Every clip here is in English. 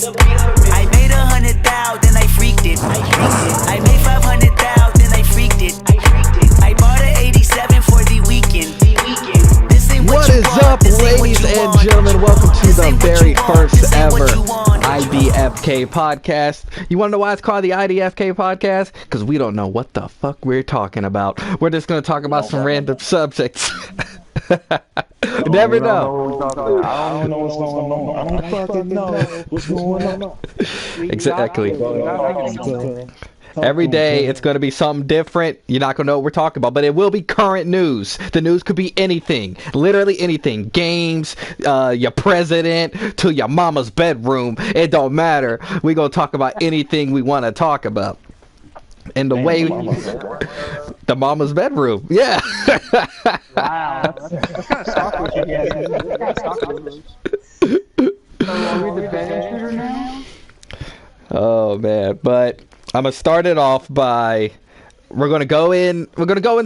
I made 100,000, then I freaked it. I made 500,000, then I freaked it. I bought an 87 for the weekend. This ain't What is up, ladies and gentlemen? Welcome to the very first ever IDFK Podcast. You want to know why it's called the IDFK Podcast? Because we don't know what the fuck we're talking about. We're just going to talk about some random subjects. Never know. I don't know what's going on. I don't fucking know what's going on. Exactly. Every day it's going to be something different. You're not going to know what we're talking about, but it will be current news. The news could be anything, literally anything. Games, your president, to your mama's bedroom. It don't matter. We're going to talk about anything we want to talk about. And the way the mama's bedroom, yeah. Wow, that's kind of stalkerish. So are we the bed intruder now? Oh man, but I'm gonna start it off by we're gonna go in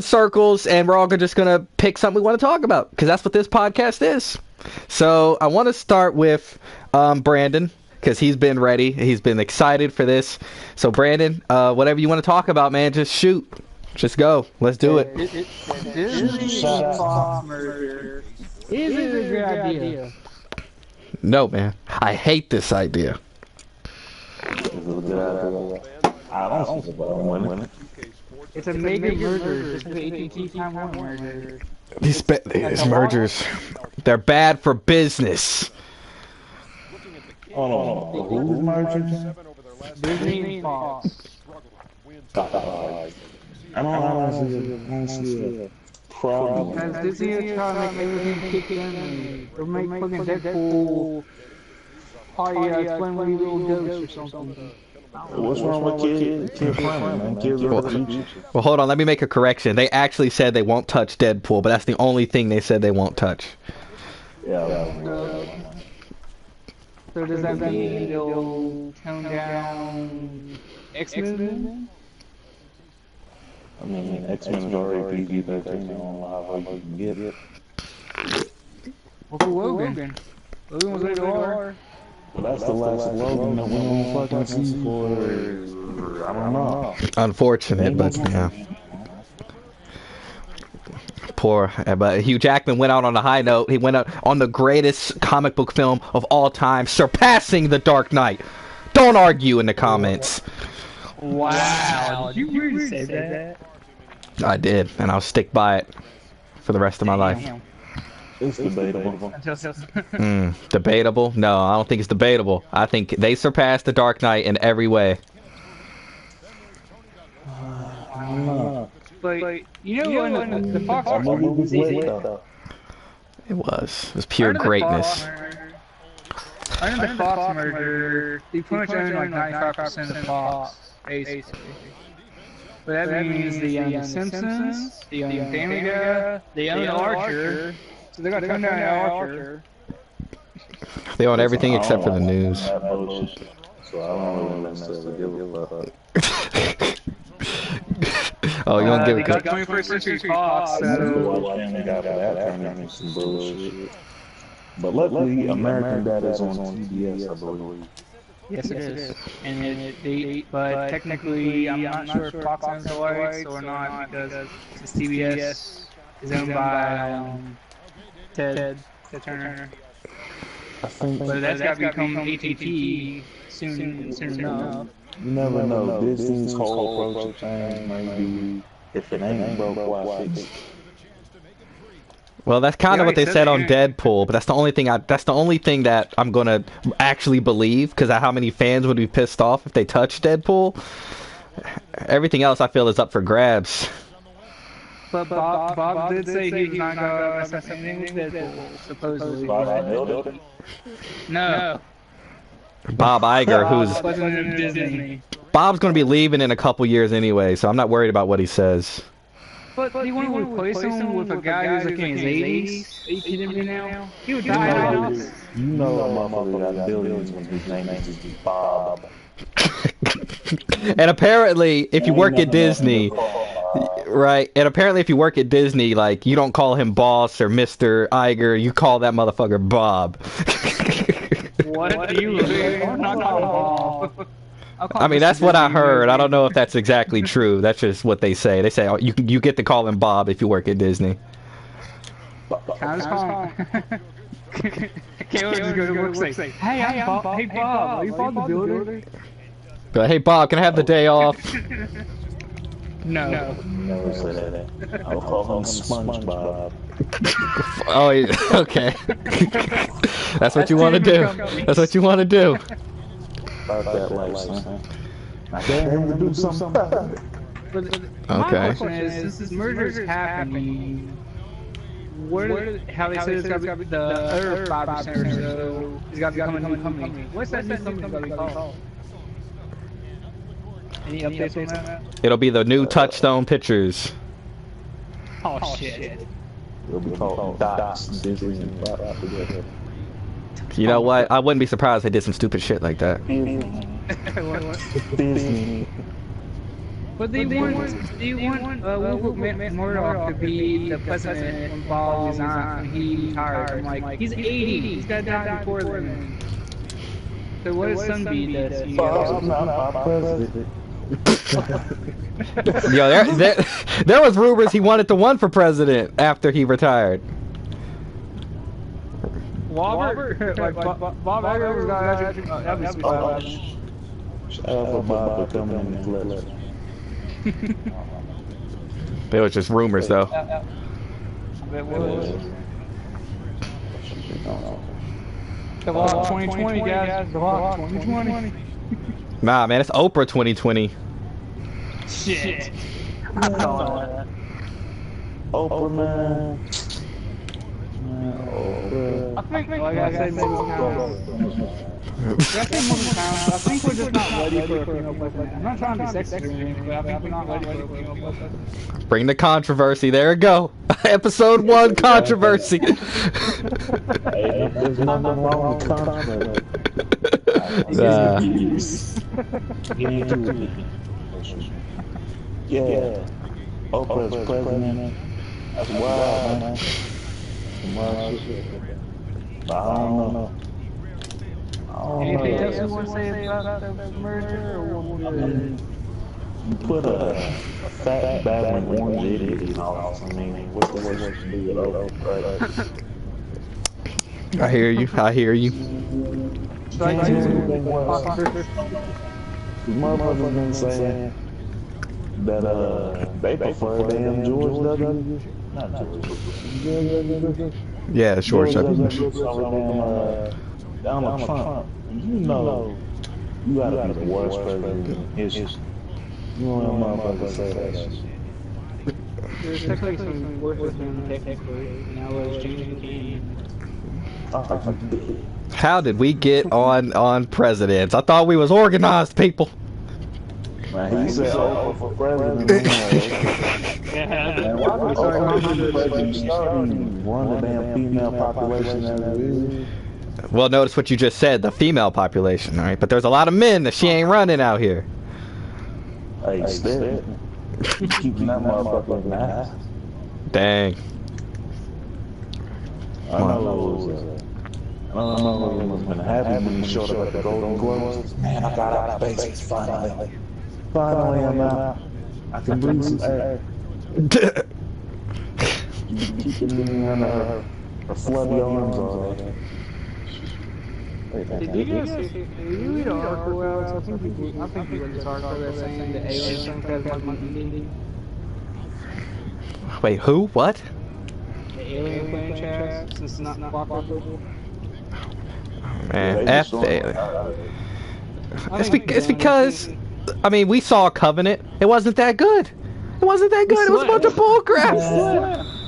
circles, and we're all just gonna pick something we want to talk about because that's what this podcast is. So I want to start with Brandon. Because he's been ready. He's been excited for this. So, Brandon, whatever you want to talk about, man, just shoot. Just go. Let's do it. Disney Fox merger. Is it a good idea? No, man. I hate this idea. I don't think so. It's a mega merger. It's the AT&T Time Warner merger. These mergers, they're bad for business. Oh, no. Who's merging? Disney and Fox. I don't see a problem. Because Disney is trying to make everything kick in. Or make fucking Deadpool explain what he will ghost or something. What's wrong with kid friendly, man? Kids are the future. Well, hold on. Let me make a correction. They actually said they won't touch Deadpool, but that's the only thing they said they won't touch. Yeah. So does that mean they'll tone down X-Men? I mean, X-Men is already PG-13. I don't know how you can get it. Well, for Logan. Logan was rated R. Well, that's the last Logan that we don't fucking see for, I don't know. Unfortunate, but yeah. Poor, but Hugh Jackman went out on a high note. He went out on the greatest comic book film of all time, surpassing The Dark Knight. Don't argue in the comments. Wow, did you really say that? I did, and I'll stick by it for the rest of my life. It's debatable. Debatable? No, I don't think it's debatable. I think they surpassed The Dark Knight in every way. I don't know. But you know when the Fox movie was lit, though. It was pure greatness. Under the Fox merger, they pretty much own like 95% of Fox, basically. But that means they own The Simpsons, they own Family Guy, they own Archer, so they got to come down to Archer. They own everything except for the news. So I don't really necessarily give a fuck. Oh, you don't give a fuck? They got 21st Century Fox, so... But luckily, American Dad is on TBS, I believe. Yes, it is. And but technically, I'm not sure if Fox owns the rights or not, because TBS is owned by Ted Turner. I think, but that's got to become AT&T soon enough. You never know. Disney's whole approach to things might be, if it ain't broke, why fix it? Well, that's kind of what they said on Deadpool, but that's the only thing that I'm gonna actually believe, because of how many fans would be pissed off if they touched Deadpool. Everything else I feel is up for grabs. But Bob did say he was not gonna mess up anything with Deadpool, supposedly. No. Bob Iger, who's Bob's going to be leaving in a couple years anyway, so I'm not worried about what he says. But do you want to replace him with a guy who's like in his 80s? Are you kidding me now? He would die out. You know a motherfucker got billions when his name is Bob. And apparently, if you work at Disney, right? And apparently, if you work at Disney, like, you don't call him boss or Mr. Iger, you call that motherfucker Bob. What do you do? I'm not calling ball. I mean, that's what I heard. I don't know if that's exactly true. That's just what they say. They say, oh, you get to call him Bob if you work at Disney. Can I just call him? Caleb just go to work and say, hey, I'm Bob. Hey, Bob, are you Bob the Builder? But, hey, Bob, can I have the day off? No. Never say that. I'll call him SpongeBob. Oh, okay. That's what you want to do. That's what you want to do. About that life, son. I dare him to do something about it. My question is, since this merger is happening, how they say it's got to be the other 5% or so is got to become a new company. What's that new company going to be called? Any updates on that? It'll be the new Touchstone Pictures. Oh shit. It'll be called Dots, Disney, and Bob together. You know what? I wouldn't be surprised if they did some stupid shit like that. Disney. But they want Murdoch to be the president when Bob resigned when he retired. I'm like, he's 80. He's got to die before then. So what does son be the CEO? Bob's not my president. Yo, there was rumors he wanted to run for president after he retired. Robert? Like, Bob Iger's got that'd be sweet. Shout out to Bob for coming in the clutch. It was just rumors, though. It was. The vlog 2020, guys. The vlog 2020. Nah, man, it's Oprah 2020. Shit. Oprah, man. I think, like I said, maybe now. I think we're just not ready for a female president. I'm not trying to be sexist or anything, but I think we're not ready for a female president. Bring the controversy. There it go. Episode 1 controversy. Hey, there's nothing wrong with controversy. Yeah. Oprah's president. That's wild, man. I don't know. Anything else you want to say about the merger? You put a fat battling orange idiot in office. I mean, what's the worst you do with Oprah? I hear you. I hear you. The motherfuckers been saying that they prefer damn George W. Not George. Yeah, George W. Donald Trump. You know, you gotta be the worst president in history. You know what motherfuckers say that shit. There's technically some worse than technically. Now it's changing the game. How did we get on presidents? I thought we was organized people. Man, he said Oprah for president. Why would president run the damn female population as it is? Well, notice what you just said, the female population, all right? But there's a lot of men that she ain't running out here. Hey, still. Keeping that motherfucker in the house. Dang. I don't know what was been happy when he showed up at the Golden Globes. Man, I got out of basics finally. Finally, I'm out. I can breathe some air. Keeping me on her flubby arms all day. Did you guys see the article out? I think you read this article that's saying the aliens think that's like monkey. Wait, who? What? The alien franchise, since it's not cooperative. Man, F the alien. It's because, I mean, we saw Covenant. It wasn't that good. It wasn't that good. It was a bunch of bullcrap.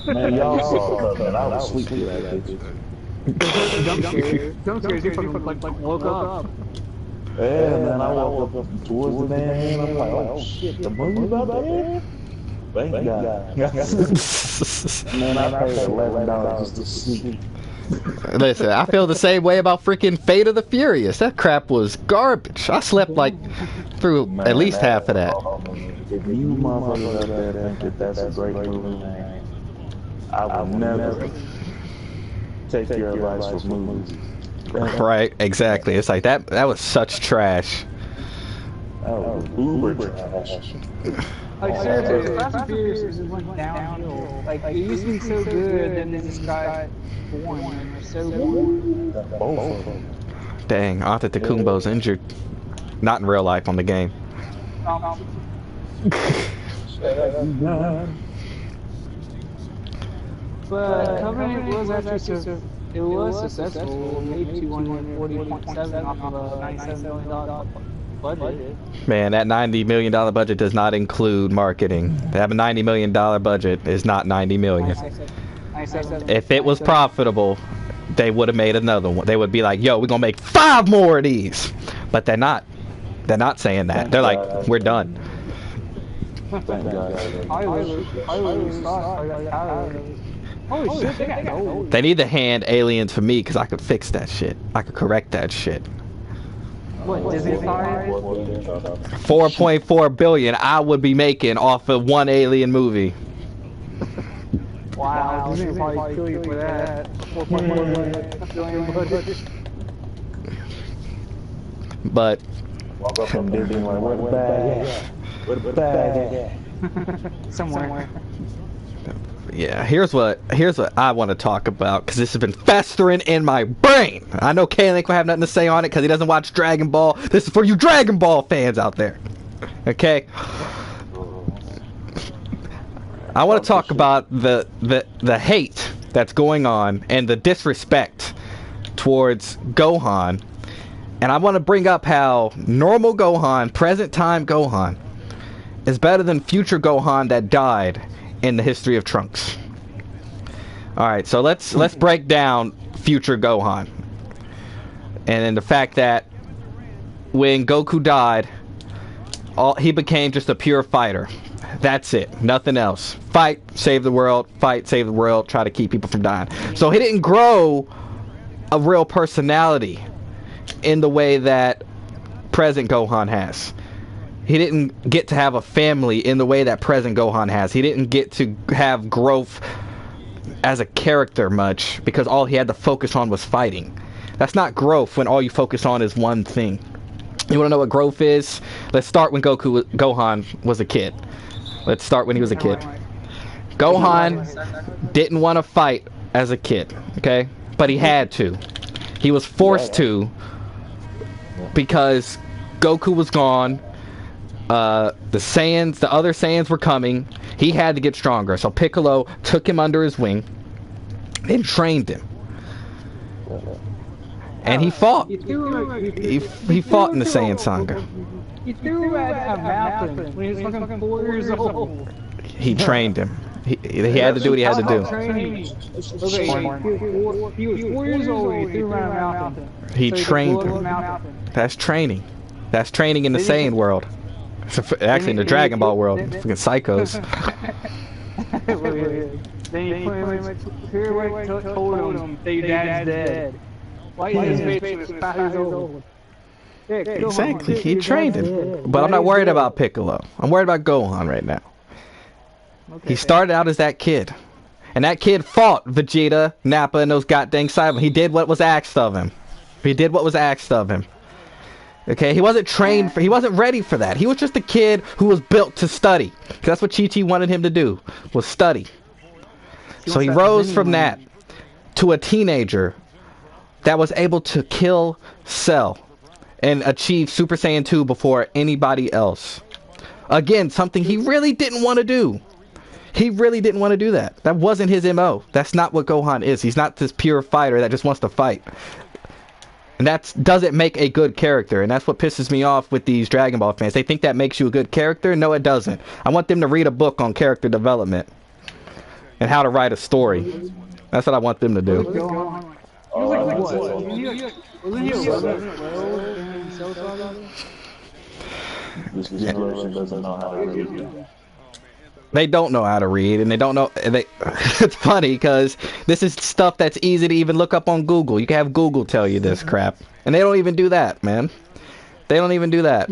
Man, y'all saw Covenant. I was asleep through that bitch. Jump scares, you fucking like woke up. Yeah, man, I woke up towards the damn end. I'm like, oh shit, the movie about to end? Thank God. Man, I paid $11 just to sleep. Listen, I feel the same way about freaking Fate of the Furious. That crap was garbage. I slept like through at least half of that. If you motherfuckers out there think that that's a great movie, man, I will never take your advice for movies. Right, exactly. It's like that was such trash. That was uber trash. Like seriously, Fast and Furious just went downhill. Like it used to be so good, then they just got boring. So boring. Both of them. Dang, Antetokounmpo's injured. Not in real life, on the game. But Covenant was actually it was successful. It made $240.7 off of a $97 million budget. Man, that $90 million budget does not include marketing. They have a $90 million budget is not $90 million. If it was profitable, they would have made another one. They would be like, yo, we're going to make 5 more of these. But they're not. They're not saying that. They're like, we're done. Holy shit, they got gold. They need to hand Aliens for me because I could fix that shit. I could correct that shit. What, Disney fired? 4.4 billion I would be making off of one Alien movie. Wow, Disney probably kill you for that. 4.4 billion budget. But Walk up from Disney like, where the bag at? Where the bag at? Somewhere. yeah, here's what I want to talk about because this has been festering in my brain. I know K-Link will have nothing to say on it because he doesn't watch Dragon Ball. This is for you Dragon Ball fans out there. Okay? I want to talk about the hate that's going on and the disrespect towards Gohan. And I want to bring up how normal Gohan, present time Gohan, is better than future Gohan that died in the history of Trunks. Alright, so let's break down future Gohan. And then the fact that when Goku died, he became just a pure fighter. That's it. Nothing else. Fight, save the world. Fight, save the world. Try to keep people from dying. So he didn't grow a real personality in the way that present Gohan has. He didn't get to have a family in the way that present Gohan has. He didn't get to have growth as a character much because all he had to focus on was fighting. That's not growth when all you focus on is one thing. You want to know what growth is? Let's start when Gohan was a kid. Let's start when he was a kid. Gohan didn't want to fight as a kid, okay? But he had to. He was forced to because Goku was gone. The other Saiyans were coming. He had to get stronger. So Piccolo took him under his wing and trained him. And he fought. He fought in the Saiyan Saga. He threw at a mountain when he was fucking 4 years old. He trained him. He had to do what he had to do. He was 4 years old when he threw around a mountain. He trained him. That's training. That's training in the Saiyan world. Actually, in the Dragon Ball world. Fucking psychos. Then he put him in told him that your dad's dead. Why is his face was 5 years old? Exactly. He trained him. But I'm not worried about Piccolo. I'm worried about Gohan right now. He started out as that kid. And that kid fought Vegeta, Nappa, and those goddamn Cybermen. He did what was asked of him. He did what was asked of him. Okay, he wasn't trained he wasn't ready for that. He was just a kid who was built to study. That's what Chi-Chi wanted him to do, was study. So he rose from that to a teenager that was able to kill Cell and achieve Super Saiyan 2 before anybody else. Again, something he really didn't want to do. He really didn't want to do that. That wasn't his MO. That's not what Gohan is. He's not this pure fighter that just wants to fight. And that doesn't make a good character. And that's what pisses me off with these Dragon Ball fans. They think that makes you a good character. No, it doesn't. I want them to read a book on character development and how to write a story. That's what I want them to do. This generation doesn't know how to read. They don't know how to read, and they don't know. It's funny because this is stuff that's easy to even look up on Google. You can have Google tell you this crap, and they don't even do that, man. They don't even do that.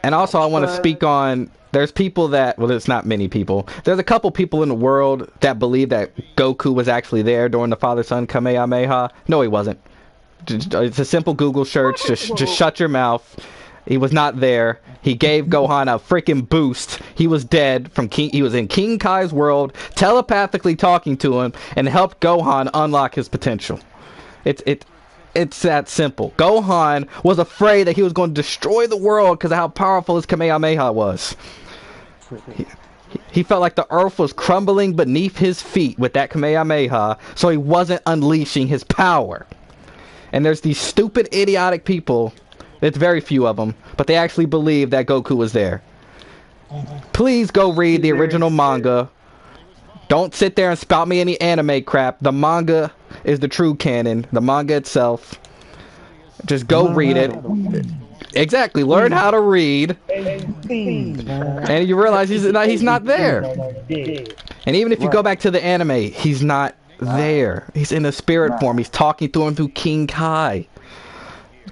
And also, I want to speak on. There's people that, well, there's not many people. There's a couple people in the world that believe that Goku was actually there during the father-son Kamehameha. No, he wasn't. It's a simple Google search. Just shut your mouth. He was not there. He gave Gohan a freaking boost. He was dead from King. He was in King Kai's world, telepathically talking to him, and helped Gohan unlock his potential. It's that simple. Gohan was afraid that he was going to destroy the world because of how powerful his Kamehameha was. He felt like the earth was crumbling beneath his feet with that Kamehameha, so he wasn't unleashing his power. And there's these stupid, idiotic people, it's very few of them, but they actually believe that Goku was there. Please go read the original manga. Don't sit there and spout me any anime crap. The manga is the true canon. The manga itself. Just go read it. Exactly. Learn how to read. And you realize he's not there. And even if you go back to the anime, he's not there. He's in a spirit form. He's talking to him through King Kai.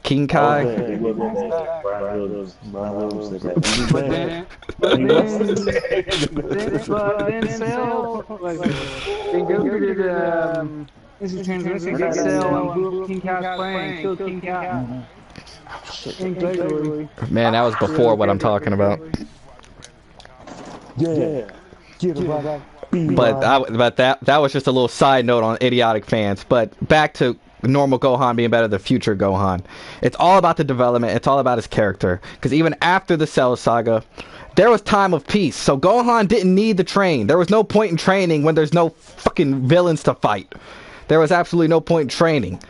King Kai. Man, that was before what I'm talking about. Yeah. But that was just a little side note on idiotic fans. But back to normal Gohan being better than future Gohan. It's all about the development. It's all about his character. Because even after the Cell Saga, there was time of peace. So Gohan didn't need to train. There was no point in training when there's no fucking villains to fight. There was absolutely no point in training.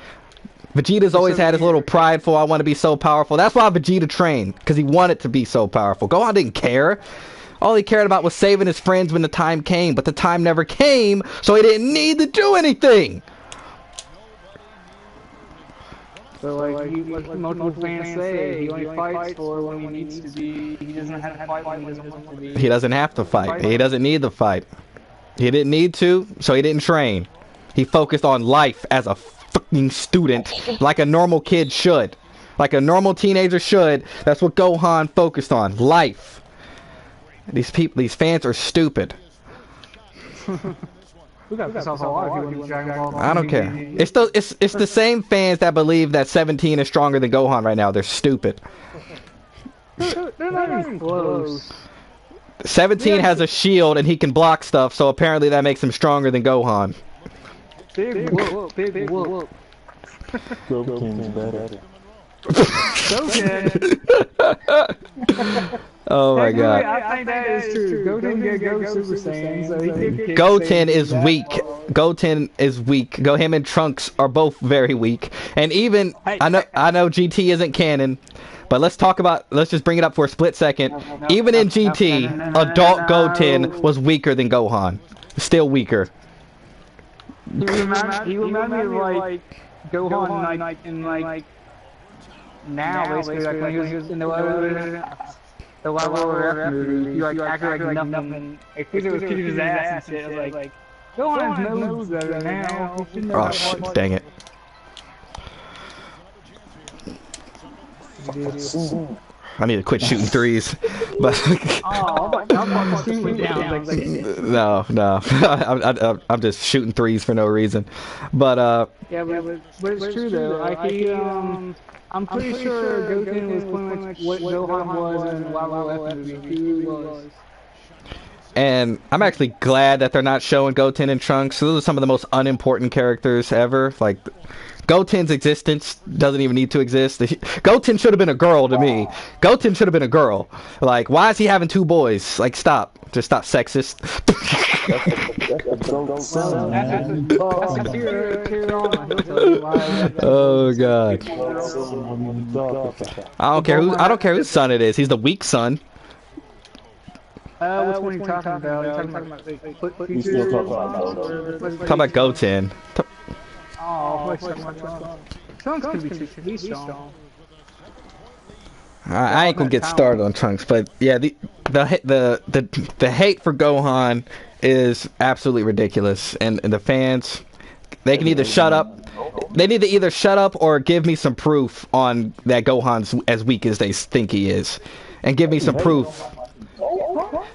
Vegeta's always had his little prideful, I want to be so powerful. That's why Vegeta trained. Because he wanted to be so powerful. Gohan didn't care. All he cared about was saving his friends when the time came. But the time never came, so he didn't need to do anything. So like multiple fans say, he only fights for when he needs to be. He doesn't have to fight when he doesn't want to be. He doesn't have to fight. He doesn't need to fight. He didn't need to, so he didn't train. He focused on life as a fucking student, like a normal kid should. Like a normal teenager should. That's what Gohan focused on. Life. These fans are stupid. We got this off a lot of people in Dragon Ball. I don't care. It's the same fans that believe that 17 is stronger than Gohan right now. They're stupid. They're not even close. 17 has a shield and he can block stuff, so apparently that makes him stronger than Gohan. Big whoop, big whoop. Goku's better. Goten. Oh my god. I think that is true. Goten can go Super Saiyan, so he can kick Goten is Saiyan weak. Goten is weak. Him and Trunks are both very weak. And even I know GT isn't canon, but let's just bring it up for a split second. Even in GT, adult Goten was weaker than Gohan. Still weaker. He reminds me of like Gohan like in like now basically like when he was in the Level movie, he like acted like nothing. Like it was kicking his ass and shit. I was like, Gohan knows better now. Oh shit! Dang it. I need to quit shooting threes, but no, I'm just shooting threes for no reason. But yeah, but it's true though. Like I'm pretty sure Goten was pretty much what Gohan was in the Level movie. He really was. And I'm actually glad that they're not showing Goten and Trunks. Those are some of the most unimportant characters ever. Like, Goten's existence doesn't even need to exist. Goten should have been a girl to me. Goten should have been a girl. Like, why is he having two boys? Like, stop. Just stop, sexist. Oh god. I don't care whose son it is. He's the weak son. Which one are you talking about? Are you talking about We still talking about Goten. Trunks can be strong. I ain't gonna get started on Trunks, but yeah, the hate for Gohan is absolutely ridiculous, and the fans, they can either shut up. They need to either shut up or give me some proof on that Gohan's as weak as they think he is. and give me some proof.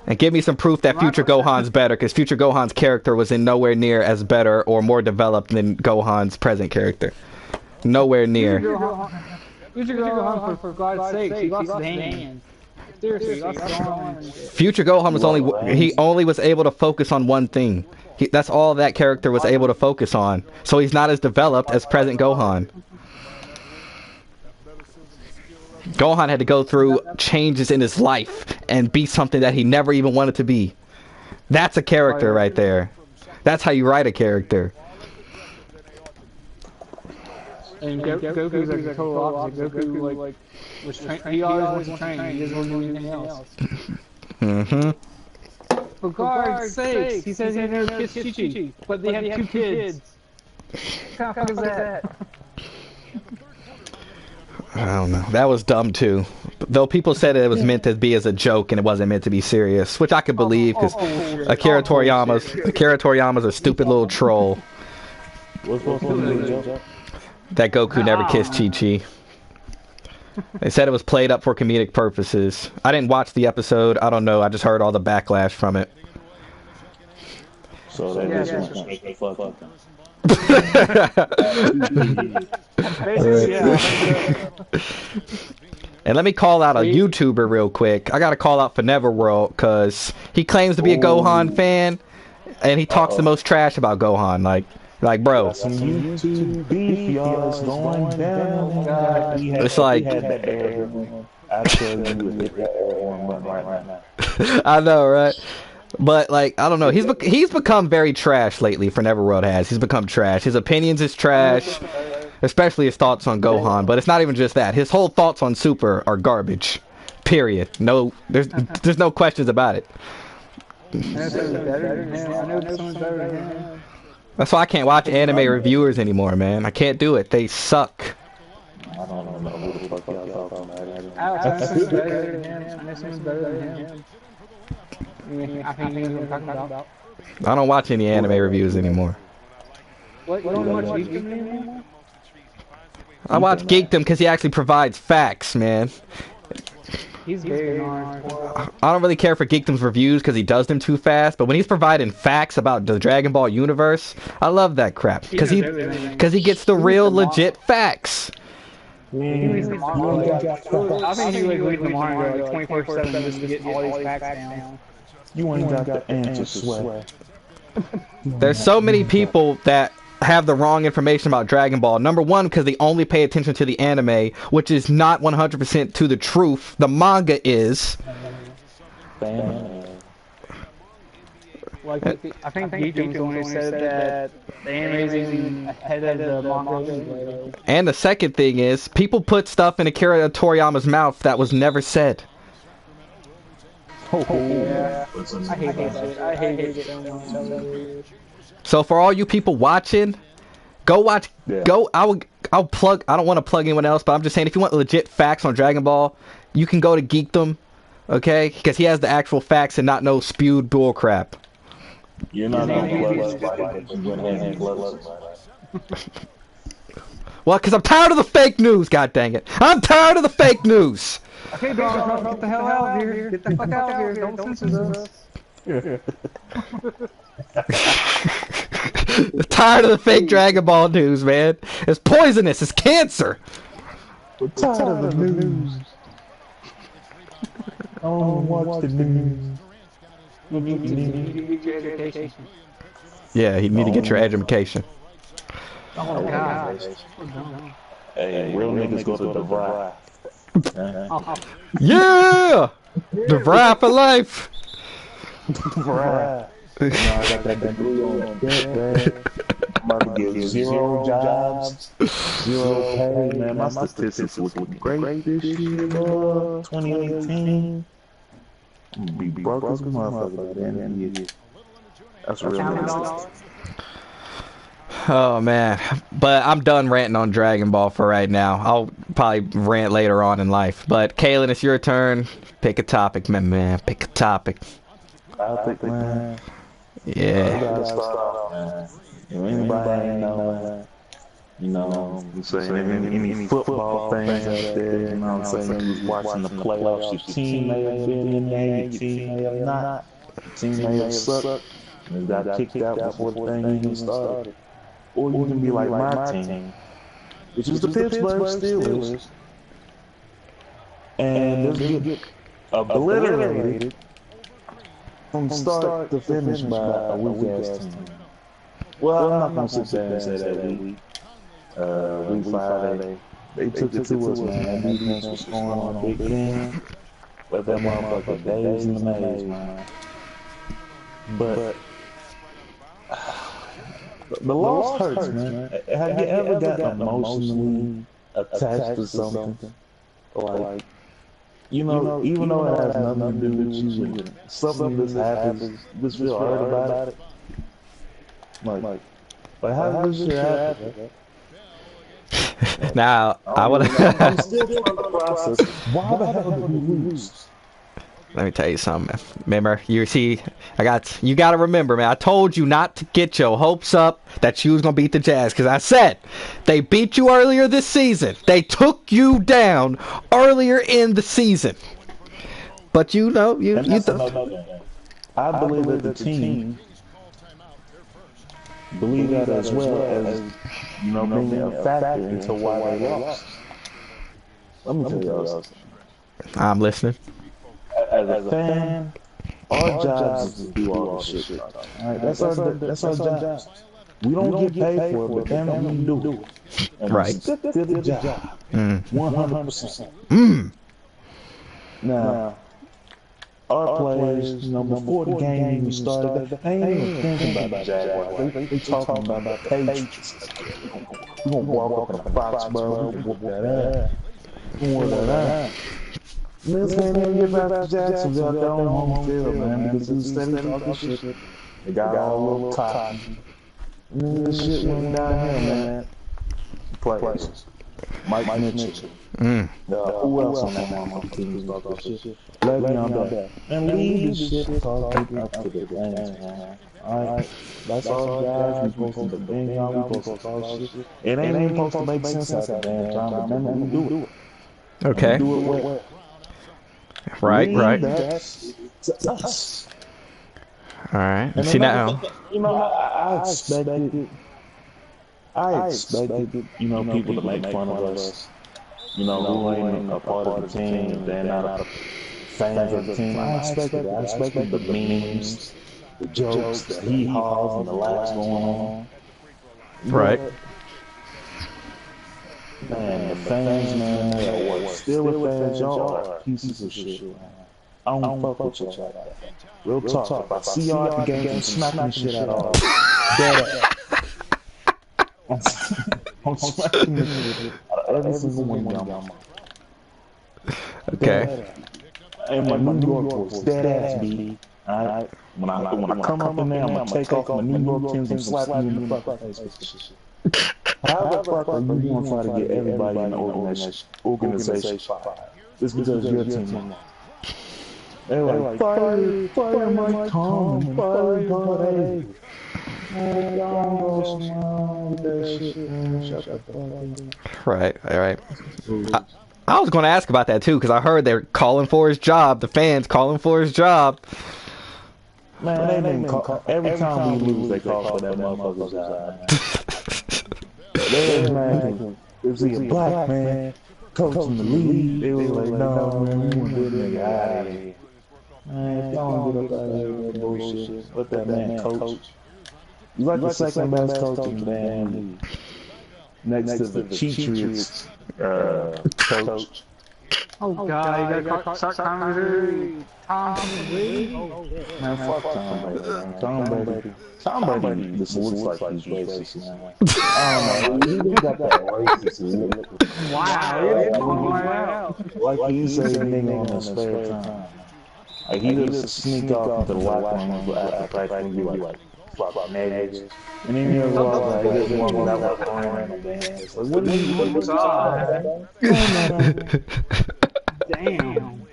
And give me some proof that future Gohan's better, because future Gohan's character was in nowhere near as better or more developed than Gohan's present character. Nowhere near. Future Gohan, for God's sake, he lost his hand. Seriously, he lost his arm. Future Gohan was only was able to focus on one thing. That's all that character was able to focus on. So he's not as developed as present Gohan. Gohan had to go through changes in his life and be something that he never even wanted to be. That's a character right there. That's how you write a character. And Goku's like the total opposite. Goku like was he always was trained. He doesn't want to do anything else. For God's sakes, he says he never kissed Chi-Chi, but they have 2 kids. What the fuck is that? I don't know. That was dumb too. Though people said it was meant to be as a joke and it wasn't meant to be serious, which I could believe because Akira Toriyama's a stupid little troll. That Goku never kissed Chi-Chi. They said it was played up for comedic purposes. I didn't watch the episode. I don't know. I just heard all the backlash from it. So that just went straight the fuck up. And let me call out a YouTuber real quick. I gotta call out for Neverworld because he claims to be a Gohan fan, and he talks the most trash about Gohan. Like, bro. It's like. I know, right? But like, I don't know. He's become very trash lately. For Neverworld has. He's become trash. His opinions is trash, especially his thoughts on Gohan. But it's not even just that. His whole thoughts on Super are garbage. Period. No, there's no questions about it. That's why I can't watch anime reviewers anymore, man. I can't do it. They suck. I don't know who the fuck y'all talking about. I don't watch any anime reviews anymore. What? You don't watch Geekdom anymore? I watch Geekdom because he actually provides facts, man. He's very nice. I don't really care for Geekdom's reviews because he does them too fast, but when he's providing facts about the Dragon Ball universe, I love that crap because he gets the real legit facts. I think he would read Lamar like 24/7 just to get all these facts down. You ain't got the answer, swear. There's so many people that have the wrong information about Dragon Ball. Number one, because they only pay attention to the anime, which is not 100% to the truth. The manga is. Like, I think Geekdom's the one who said that the anime is ahead of the manga. And the second thing is, people put stuff in Akira Toriyama's mouth that was never said. Yeah. I hate that shit. I hate it so much. So for all you people watching, go watch. Yeah. I'll plug. I don't want to plug anyone else, but I'm just saying if you want legit facts on Dragon Ball, you can go to Geekdom, okay? Because he has the actual facts and not no spewed bullcrap. You're not gonna Well, because I'm tired of the fake news. God dang it! I'm tired of the fake news. Okay, dog, get the hell out of here. Get the fuck out of here. Don't censor us. Tired of the fake Dragon Ball news, man. It's poisonous. It's cancer. We're tired of the news. I don't watch the news. You need to get your education. Yeah, you need to get your education. Oh, God. Hey, real niggas go to the Vry. Yeah! The Vry for life! Vry. I got that blue on. I'm about to get 0 jobs, 0 pay. Man, my statistics looking great this year, 2018. I'm gonna be broke as a motherfucker at the end of the year. That's real nice. Oh man, but I'm done ranting on Dragon Ball for right now. I'll probably rant later on in life. But Kaylin, it's your turn. Pick a topic, man. Pick a topic. Topic, man. Yeah. You gotta start off, man. If anybody ain't know, You know, I'm saying any football fans out there, you know what I'm saying, you was watching the playoffs, your team may have been in there, your team may have not, your team may have sucked, and got kicked out before the thing even started. Or you can be like my team, which is the Pittsburgh Steelers, and just get obliterated from start to finish by a weak-ass team. Well, I'm not going to sit there and say that week. Week 5, they took it to us, man. That defense was scoring on Big Ben. But that motherfucker days in the maze, man. But the loss hurts, man. Have you ever gotten emotionally attached to something? Like, you know, even though it has nothing to do with you, something just happens, just feel hurt about it. Like how does this shit happen? Now, I want to. I'm still trying to process. Why the hell did we lose? Let me tell you something. Remember, you got to remember, man. I told you not to get your hopes up that you was gonna beat the Jazz, because I said they beat you earlier this season. They took you down earlier in the season. But you know, I believe that the team believe that as well as, you know, being a factor into why they lost. Let me tell y'all something. I'm listening. As a fan, our job is to do all this shit. Right? That's our job. We don't get paid for it, but damn it, we do it. And right. We stick to the job. 100%. Now, our players, you know, before the game even started, they ain't even thinking about the Jaguars. They talking about the Patriots. We gonna walk up in a Foxborough, we gonna whoop that ass. We whoop that ass. Niggas can't even get back to Jacksonville out there on home field, man, because instead of talking shit, they got all a little cocky. This shit went downhill, man. Players. Mike Mitchell. Who else on that motherfucking team was talking shit? Le'Veon Bell. And leave this shit talking up to the games, man. Alright? That's all guys. We supposed to bang y'all. We supposed to talk shit. It ain't even supposed to make sense at the damn time, but then we do it. Okay. Do it well. Right. That's us. All right. And see now. You know, I expected, you know, people to make fun of us. You know, who ain't a part of the team, they're not fans of the team. I expected the memes, the jokes, the hee-haws, and the laughs going on. Right. Man, the fans, man, they are still the fans, y'all are pieces of shit, man. I don't fuck with y'all like that. Real talk. If I see y'all at the game, I'm smacking the shit out of y'all. I'm smacking the shit out of every single one of y'all. Okay. And my New York boys, dead ass, B. Alright? When I come up in there, I'm gonna take off my New York Kings and slap you in the fucking face with this shit. How the fuck are you gonna try to get everybody in the organization fired? Just because your team won. They're like, fire Mike Tomlin, fire Gohan. Man, y'all go smile with that shit, man. Shut the fuck up. Right. I was going to ask about that too, because I heard they're calling for his job. The fans calling for his job. Man, they didn't call. Every time we lose, they call for that motherfucker's job. They man, if he a black man coaching the league, they was like, no, man, we want this nigga out of here. Man, don't get up out of here with that bullshit. Let that man coach. You like the second best coach in the damn league. Next to the Patriots coach. Oh God, you gotta start Tom Brady. Man, fuck Tom Brady, man. Tom Brady just looks like he's racist, man. I don't know, he got that racist look. Wow, like he said nigga on his spare time. Like he just sneak off into the locker room after practice and be like, fuck niggas. And then he'll walk like, he just walk without like throwing on the hands. Like, what are you doing? damn.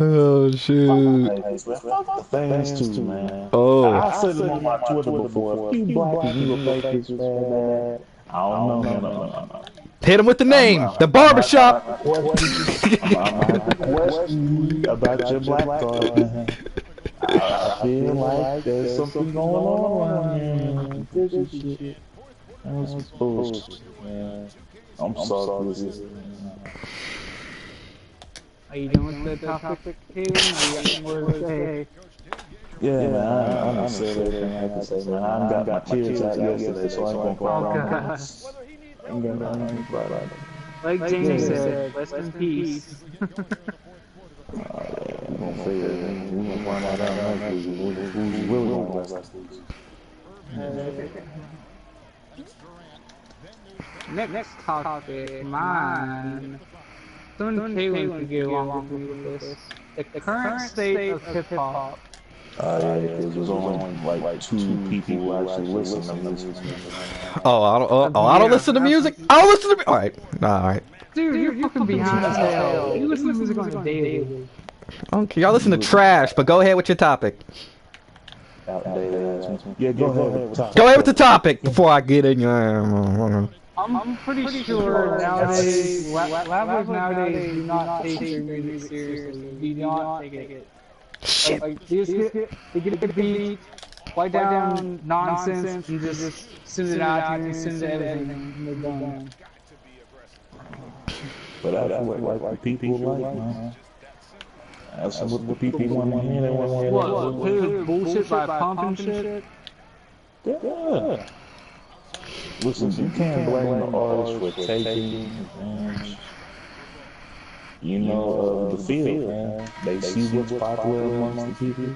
Oh shoot. The fans too, man. Oh. I said it on my Twitter before. If you black and you a Patriots fan, I don't know. No. Hit him with the name. The barbershop. I'm gonna have to question you about your black card, man. I feel like there's something going on around here. Shit. That was bullshit, man. I'm sorry for this. Are you done with the topic, Taylor? Or you got any more to say? Yeah, man, I done said everything I can say, man. I done got my tears out yesterday, so I ain't gonna cry on this. I ain't gonna cry on it. Like James said, rest in peace. I'm gonna say that, man. We're gonna find out how who's really gonna rest in peace. Next topic, mine. Someone Taylor could get along with this. The current state of hip hop. Yeah, because there's only like two people who actually listen to music. I don't listen to music. I don't listen to. All right. Dude, you're fucking behind as hell. You listen to music on a daily. Okay, y'all listen to trash, but go ahead with your topic. Yeah, go ahead. Go ahead with the topic before I get in your. I'm pretty sure nowadays, rappers nowadays do not take their music seriously. Do not take it. Shit. Like they get a beat, write down nonsense, and just send it out and send it everything, and they're done. But that's what people like, man. That's what the people want to hear. They want to hear what bullshit by pumping shit? Yeah. Listen, you can't blame the artist for taking advantage, the field, man. They see what's popular amongst the people.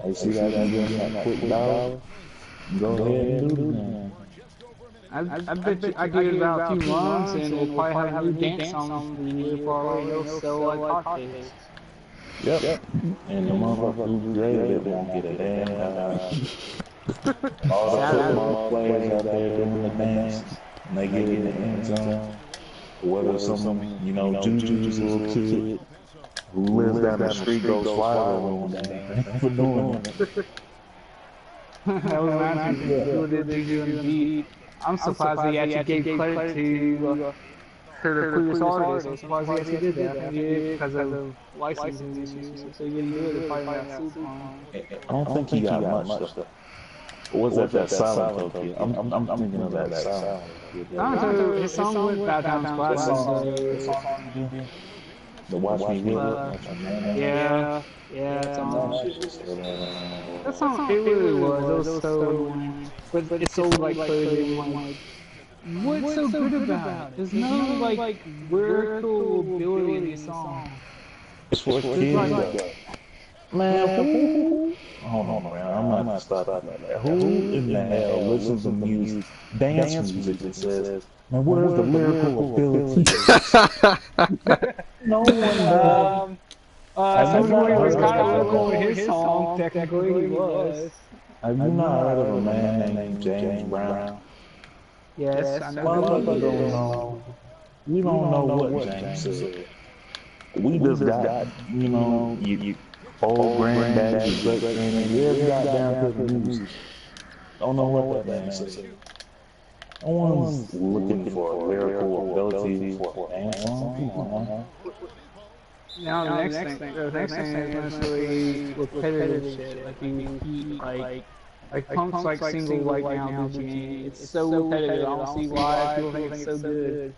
They see that they're getting that quick dollar. Go ahead and do it, man. I bet you I give it about 2 months and we'll probably have a new dance song for the year before they'll sell like hotcakes. Yep. And the motherfuckers who graded it won't get a damn all the football players out there doing the dance, and they get in the end zone. Whether some, Juju's little kid who lives down the street goes viral on that for doing it. That was nice. People did Juju and beat. I'm surprised they actually gave credit to the previous artist. I'm surprised they actually did that. Because of licensing issues. So you didn't do it if I got sued on. I don't think he got much stuff. Or was that Silent Hill? I'm thinking of that Silent Hill. His song with Bad Times Classic. The Watch Me Live. Yeah. That song, it really was. It was so annoying. But it's so like crazy. What's so good about it? There's no like lyrical ability in this song. It's for kids. Man, hold on, man. I'm not gonna stop at that. Who in the hell listens to music, dance music that says, man, where's the lyrical ability? No one Somebody was kind of lyrical in his song, technically he was. Have you not heard of a man named James Brown? Yes, I know. We don't know what James said. We just got, you old granddaddy, great granddaddy, we got down to the music. Don't know what that man said. No one's looking for a lyrical ability for a dance song. Come on, man. Now the next thing is honestly repetitive shit. Like you repeat, like Punk's like single right now, Gucci. It's so repetitive. I don't see why people think it's so good.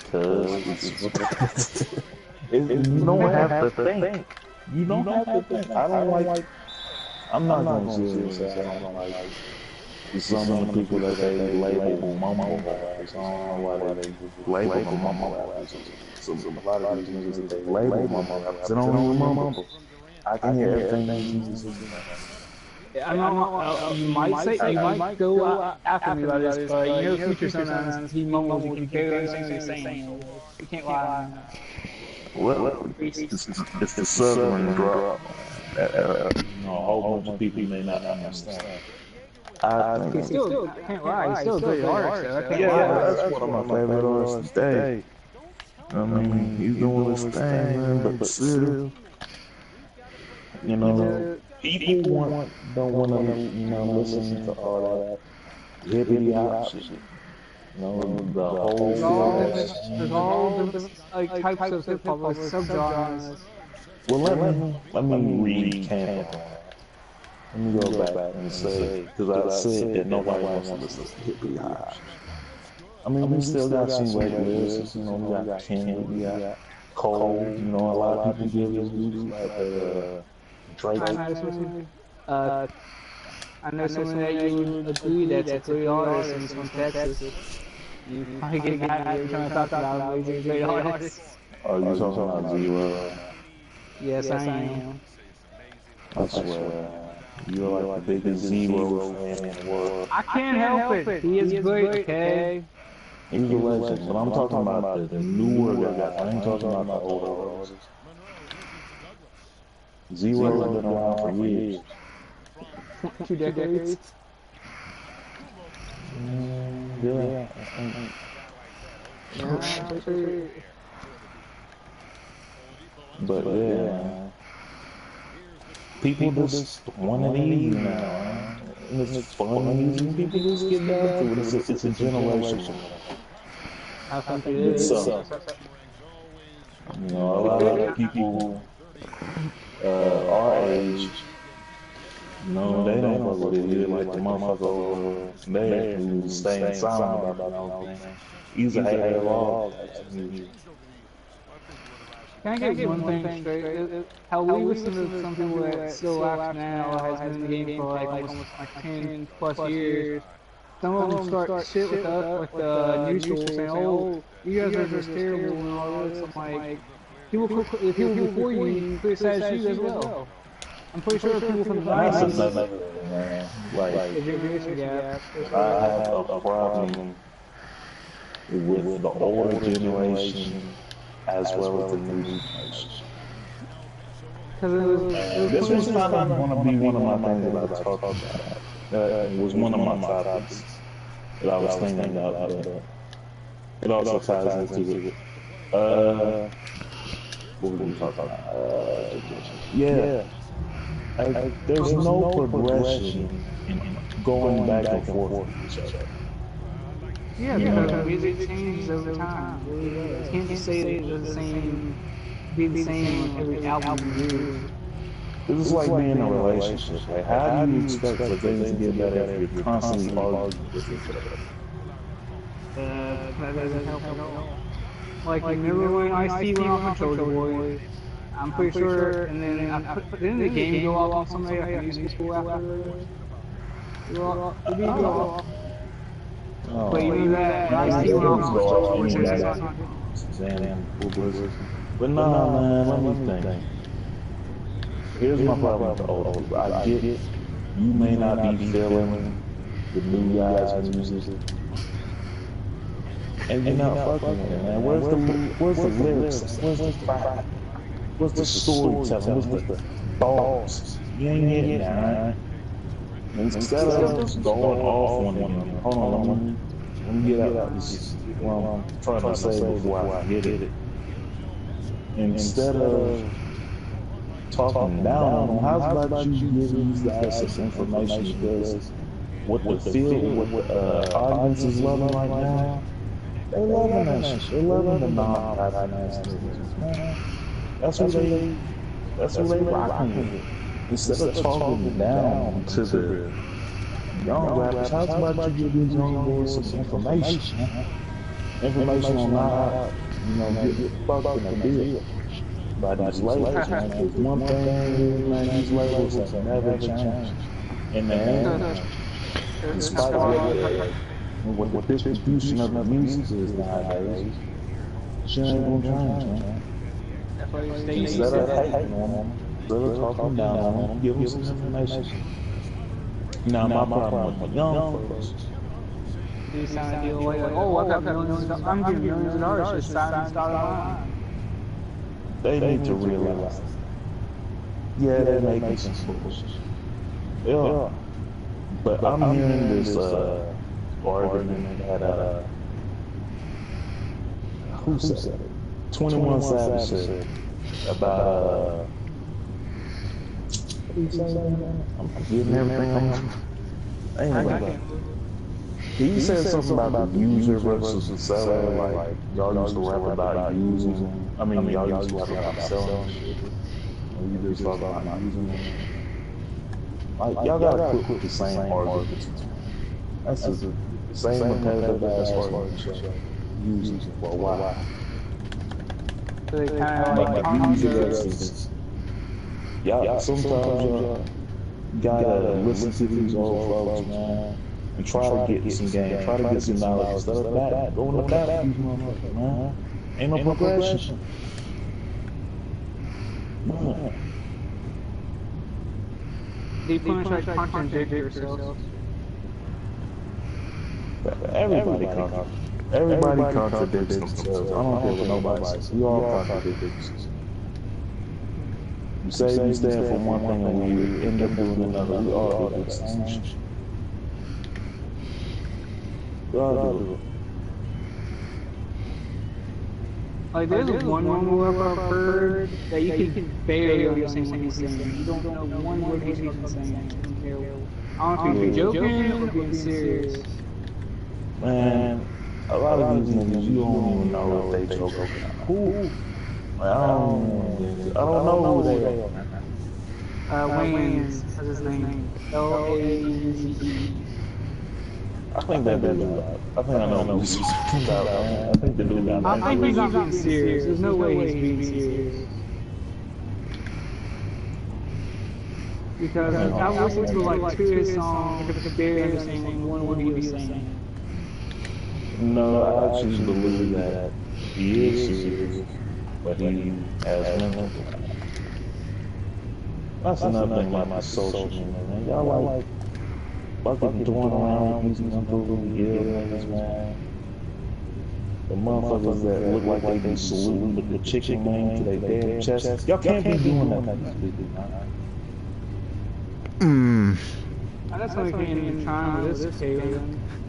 Because you don't have to think. You don't have to think. I don't like. I'm not going to say I don't like. Some of the people that they label mumble rappers. I don't know why they label them mumble rappers. So a lot of these niggas that they label mumble rappers, they don't even mumble. I can hear everything they use. I know you might go after me about this, but Future sometimes he mumbles, you can barely understand what he's saying. You can't lie on that. Well, it's the southern drop. A whole bunch of people may not understand. I think I can't lie, he's still a great artist. That's one of my favorite artists today. I mean, he's doing his thing, man, but still, people don't want to, listen to all hippity hop shit. You know, the whole There's all different like types of hip hop, like subgenres. Well, let me read Camp on that. Let me go back and say, because I said that nobody wants to listen to hippity hop shit. I mean, we still got some great lyricists, you know, we got Kendrick, we got Cole, you know, a lot of people give his views like Drake. I know someone that you would agree that's a great artist and he's from Texas. You probably get mad at me every time I talk about him, he's a great artist. Oh, you talking about Zero? Yes, I am. I swear. You're like the biggest Zero fan in the world. I can't help it. He is great, okay? He's a legend, but I'm talking about the newer guys. I ain't talking about the older artists. Zero's been around for years. 2 decades. Yeah. But yeah, people just want it easy now. And it's fun easy. People just get back to it. It's a generation. I think it is. So, you know, a lot of people our age, no, they don't fuck with it. They're like the motherfucker over there who's staying silent about the whole thing. He's a hater of all that music. Can I get one thing straight? How we listen to some people that still laugh now has been in the game for like almost like 10 plus years. Some of them start shit with us, with the neutral, saying, "Oh, you guys are just terrible and all this." I'm like, people before you criticize you as well. I'm pretty sure people from the 90s, like, the generation gap. I have a problem with the older generation as well as the new generation. This was kind of going to be one of my things that I talked about. It was one of my topics that I was thinking about, but it also ties into it. What were we talking about? Yeah. There's no progression in going back and forth with each other. Yeah, because music changes over time. You can't just say it's the same, be the same every album you do. This is like being in a relationship. Like, how do you expect for things to get better if you're constantly arguing with each other? That doesn't help at all. Like, remember when Ice-T went off on Soldier Boy? I'm pretty sure, and then didn't the game go off on somebody like music school afterwards? It did go off. But you know that Ice-T went off on Soldier Boy. But nah, man, let me think. Here's my problem with the old people. I get it. You may not be feeling the new guys' music. And you're not fucking with it, man. Where's the lyrics? Where's the vibe? What's the storytelling? What's the thoughts? You ain't getting that, right? Instead of just going off on them, hold on, let me get out this, what I'm trying to say before I get it. Instead of talking down on them, how's about you give these guys some information? Because what the field, what the audience is loving right now, they loving that shit. They loving the non-patternized movies, man. That's what they rocking with. Instead of talking down to the young rappers, how's about you give these young boys some information? Information on how, get fucked in a deal by these labels, man. There's one thing, man, these labels have never changed. And man, in spite of what the distribution of the music is nowadays, shit ain't gonna change, man. Instead of hating on them, instead of talking down on them, give them some information. Now, my problem with the young folks. You sound like, oh, I got millions, I'm getting millions of dollars just signing dotted line. They need to realize, yeah, they're making some bullshit. Yeah. But I'm hearing this argument that, who said it? 21 Savage said about, I'm getting everything on. He said something about the user versus the seller. Like y'all used to rap about using. I mean, y'all used to rap about selling shit. And you just talk about not using them. Like y'all gotta put the same arguments. That's the same competitive ass argument. Using for a while. So they kind of like user versus. Yeah, sometimes y'all gotta listen to these old folks, man. And try to get some game, try to get some knowledge instead of that. Go in the back, these motherfuckers, man. Ain't no progression. Man. they pretty much like contradict yourself. Everybody contradicts themselves. I don't care what nobody says. We all contradict themselves. You say you stand for one thing and we end up doing another. We all do the same shit. Like there's one word I've heard that you can barely understand what he's saying. You don't know one word he's saying. I don't know if you're joking or being serious. Man, a lot of these niggas, you don't even know if they joking. Who? I don't know who they are. Wayne's, that's his name. L-A-N-Z-E. I think that dude lied. I think I know who he's talking about. I think the dude lied. I think he's not being serious. There's no way he's being serious. Because I listened to like two of his songs, I could barely understand one word he was saying. No, I actually believe that he is serious, but he has mental. That's another thing about my social media, man. Y'all like fucking throwing around these mentally ill niggas, man. The motherfuckers that look like they be saluting with the chicken wing to their damn chest. Y'all can't be doing that like these people, man. I just want to get in time with this case.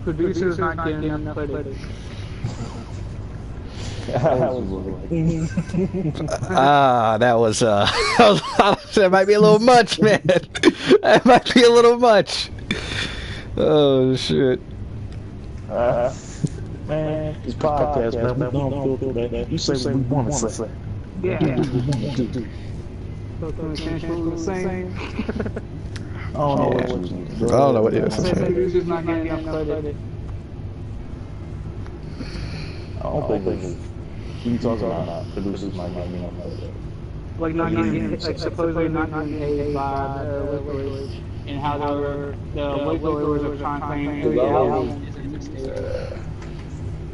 Producers not getting enough credit. That might be a little much, man. That might be a little much. Oh shit. Man, this podcast, man, we don't filter that. You say what we want to say. Yeah. I don't know what it is. Producers not getting enough credit. I don't think we talking about producers not getting enough credit. Like not getting, like supposedly not getting paid by the Liquids, and how the Liquids are trying to claim the album is a mixtape.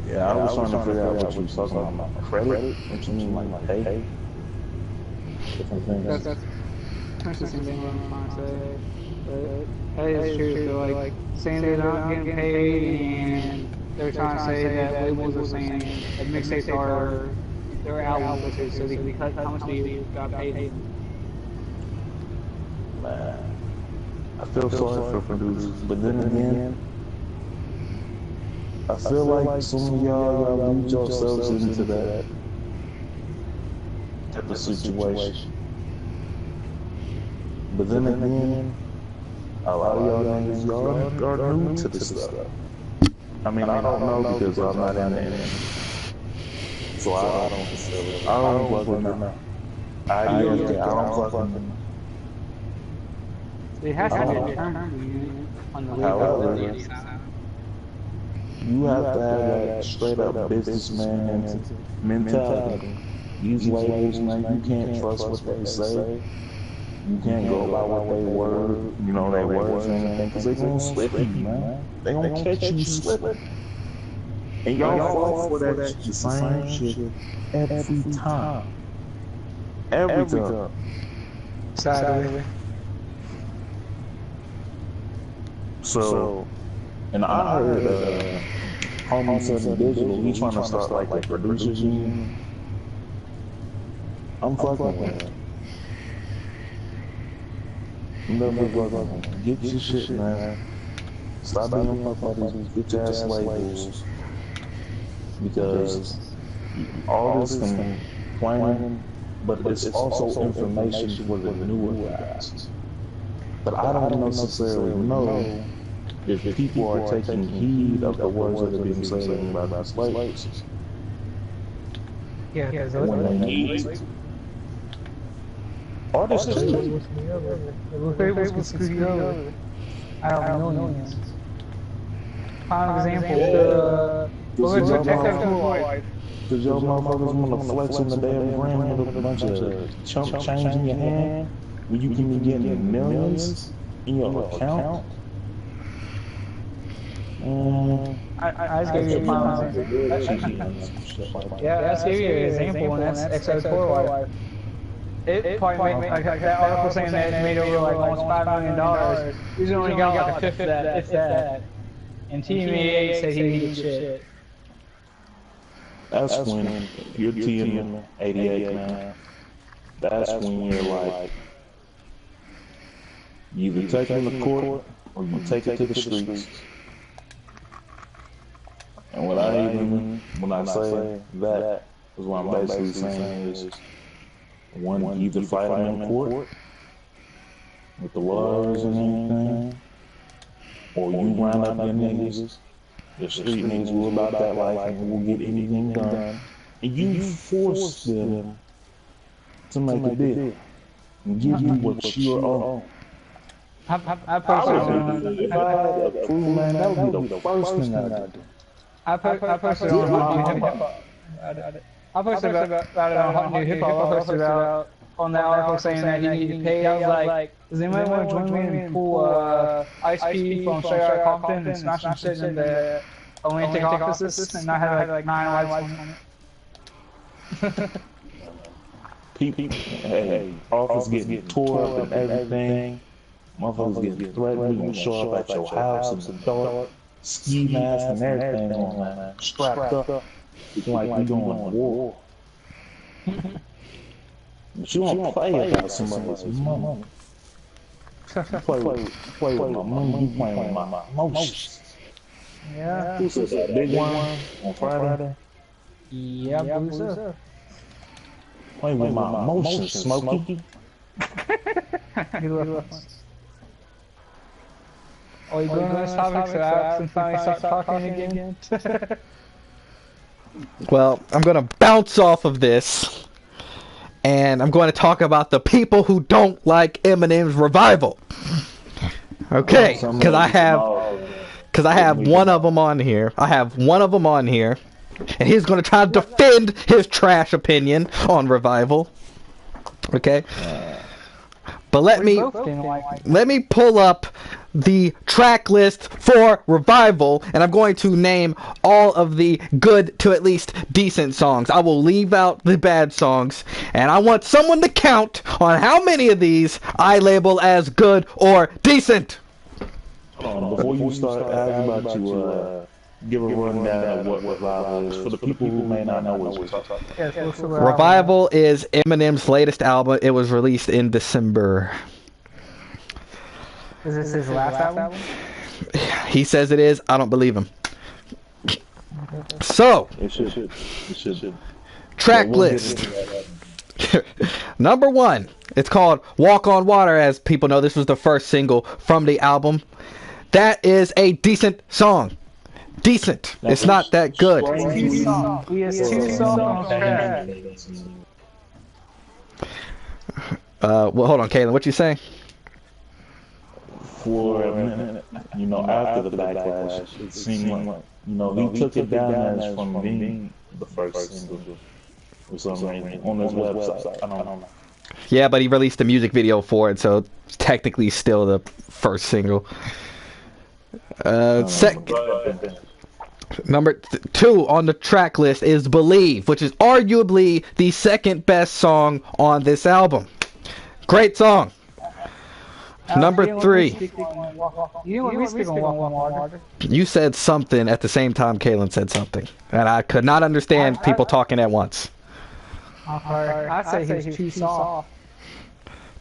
Yeah, I was trying to figure out what you was talking about. Credit? What you mean, like pay? Different things. That's the same thing I'm trying to say. But that is true. So like saying they're not getting paid, and they're trying to say that labels are saying that mixtapes are their albums, so they can cut how much they got paid. Man, I feel sorry for producers, but then again, I feel like some of y'all lead yourselves into that type of situation. But then again, a lot of y'all niggas, y'all are new to this stuff. I mean, I don't know because I'm not in the internet. So I don't fucking know. IDFK, I don't fucking know. They have to determine on the However, you have to have that straight up businessman mentality. These labels, man, you can't trust what they say. You can't go by what they word, their words or anything, because they gonna slip you, man. They gonna catch you slipping. And y'all fall for that the same shit every time. Every time. Sadly. So, and I heard Homie said Digital, he trying to start like the producers union. I'm fucking with it. Get your shit, man. Stop being fucked by these bitch ass labels. Because all this complaining, but it's also information for the newer guys. But I don't necessarily know if people are taking heed of the words that are being said about the slaves. Yeah, because When they need artists too. Those labels can screw you over. I don't know millions. Prime example, the Detective Cool. Cause y'all motherfuckers wanna flex in the damn gram with a bunch of chump change in your hand when you can be getting millions in your account. I just gave you a prime example. Yeah, I just gave you an example, and that's XO4 Life. It probably made, like that article saying that it made over like almost $5 million. He's only got like a fifth of that, if that. And TMA said he needed shit. That's when you're TM 88, man. That's when you're like, you either take it to the court or you take it to the streets. And when I say that is what I'm basically saying is, one, you either fight them in court with the lawyers and everything, or you round up them niggas. The street niggas will about that life and will get anything done. And you force them to make a deal and give you what you're on. I personally, if I had that proof, man, that would be the first thing I'd do. I posted on Hot New Hip Hop. I posted about it on Hot New Hip Hop. I posted about on that article saying that he needed to pay. I was like, does anybody want to join me and pull Ice P from Straight Outta Compton and smash some shit in the Atlantic offices? And I had like 9 likes on it. People, hey, office getting tore up and everything. Motherfuckers getting threatened. We gonna show up at your house in the dark. Ski mask and everything on, man. Strapped up. Looking like we going to war. But you don't play about somebody's money. Play with my money, you playing with my emotions. Yeah. Who said that big one on Friday? Yeah, I believe so. Playing with my emotions, Smokey. Are you going on this topic so I can finally start talking again? Well, I'm going to bounce off of this, and I'm going to talk about the people who don't like Eminem's revival. Okay, because I have one of them on here. And he's going to try to defend his trash opinion on revival. Okay? But let me pull up the track list for revival, and I'm going to name all of the good to at least decent songs. I will leave out the bad songs, and I want someone to count on how many of these I label as good or decent. Before you start, I was about to give a rundown of what revival is for the people who may not know what we're talking about. Revival is Eminem's latest album. It was released in December. Is this his last album? He says it is. I don't believe him. So, It should. track list. Number 1. It's called Walk on Water. As people know, this was the first single from the album. That is a decent song. Decent. It's not that good. He has 2 songs on track. Well, hold on, Kaylin. What you saying? For a minute, after the backlash, it seemed like, he took it down as from being the first single for some reason on his website. I don't know. Yeah, but he released a music video for it, so it's technically still the first single. Number 2 on the track list is Believe, which is arguably the second best song on this album. Great song. Number 3. You said something at the same time Kaylin said something, and I could not understand people talking at once. I say he's too soft.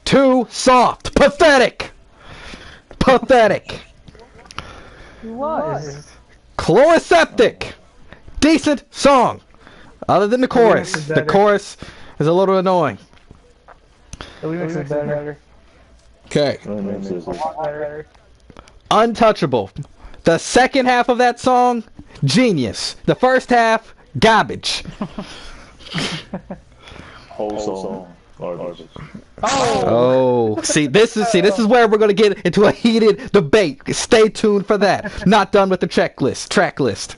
Too soft. Pathetic. He was. Chloraseptic. Decent song. Other than the chorus. The chorus is a little annoying. The remix is better. Okay. Untouchable. The second half of that song, genius. The first half, garbage. Whole song. Garbage. Oh, see, this is where we're gonna get into a heated debate. Stay tuned for that. Not done with the track list.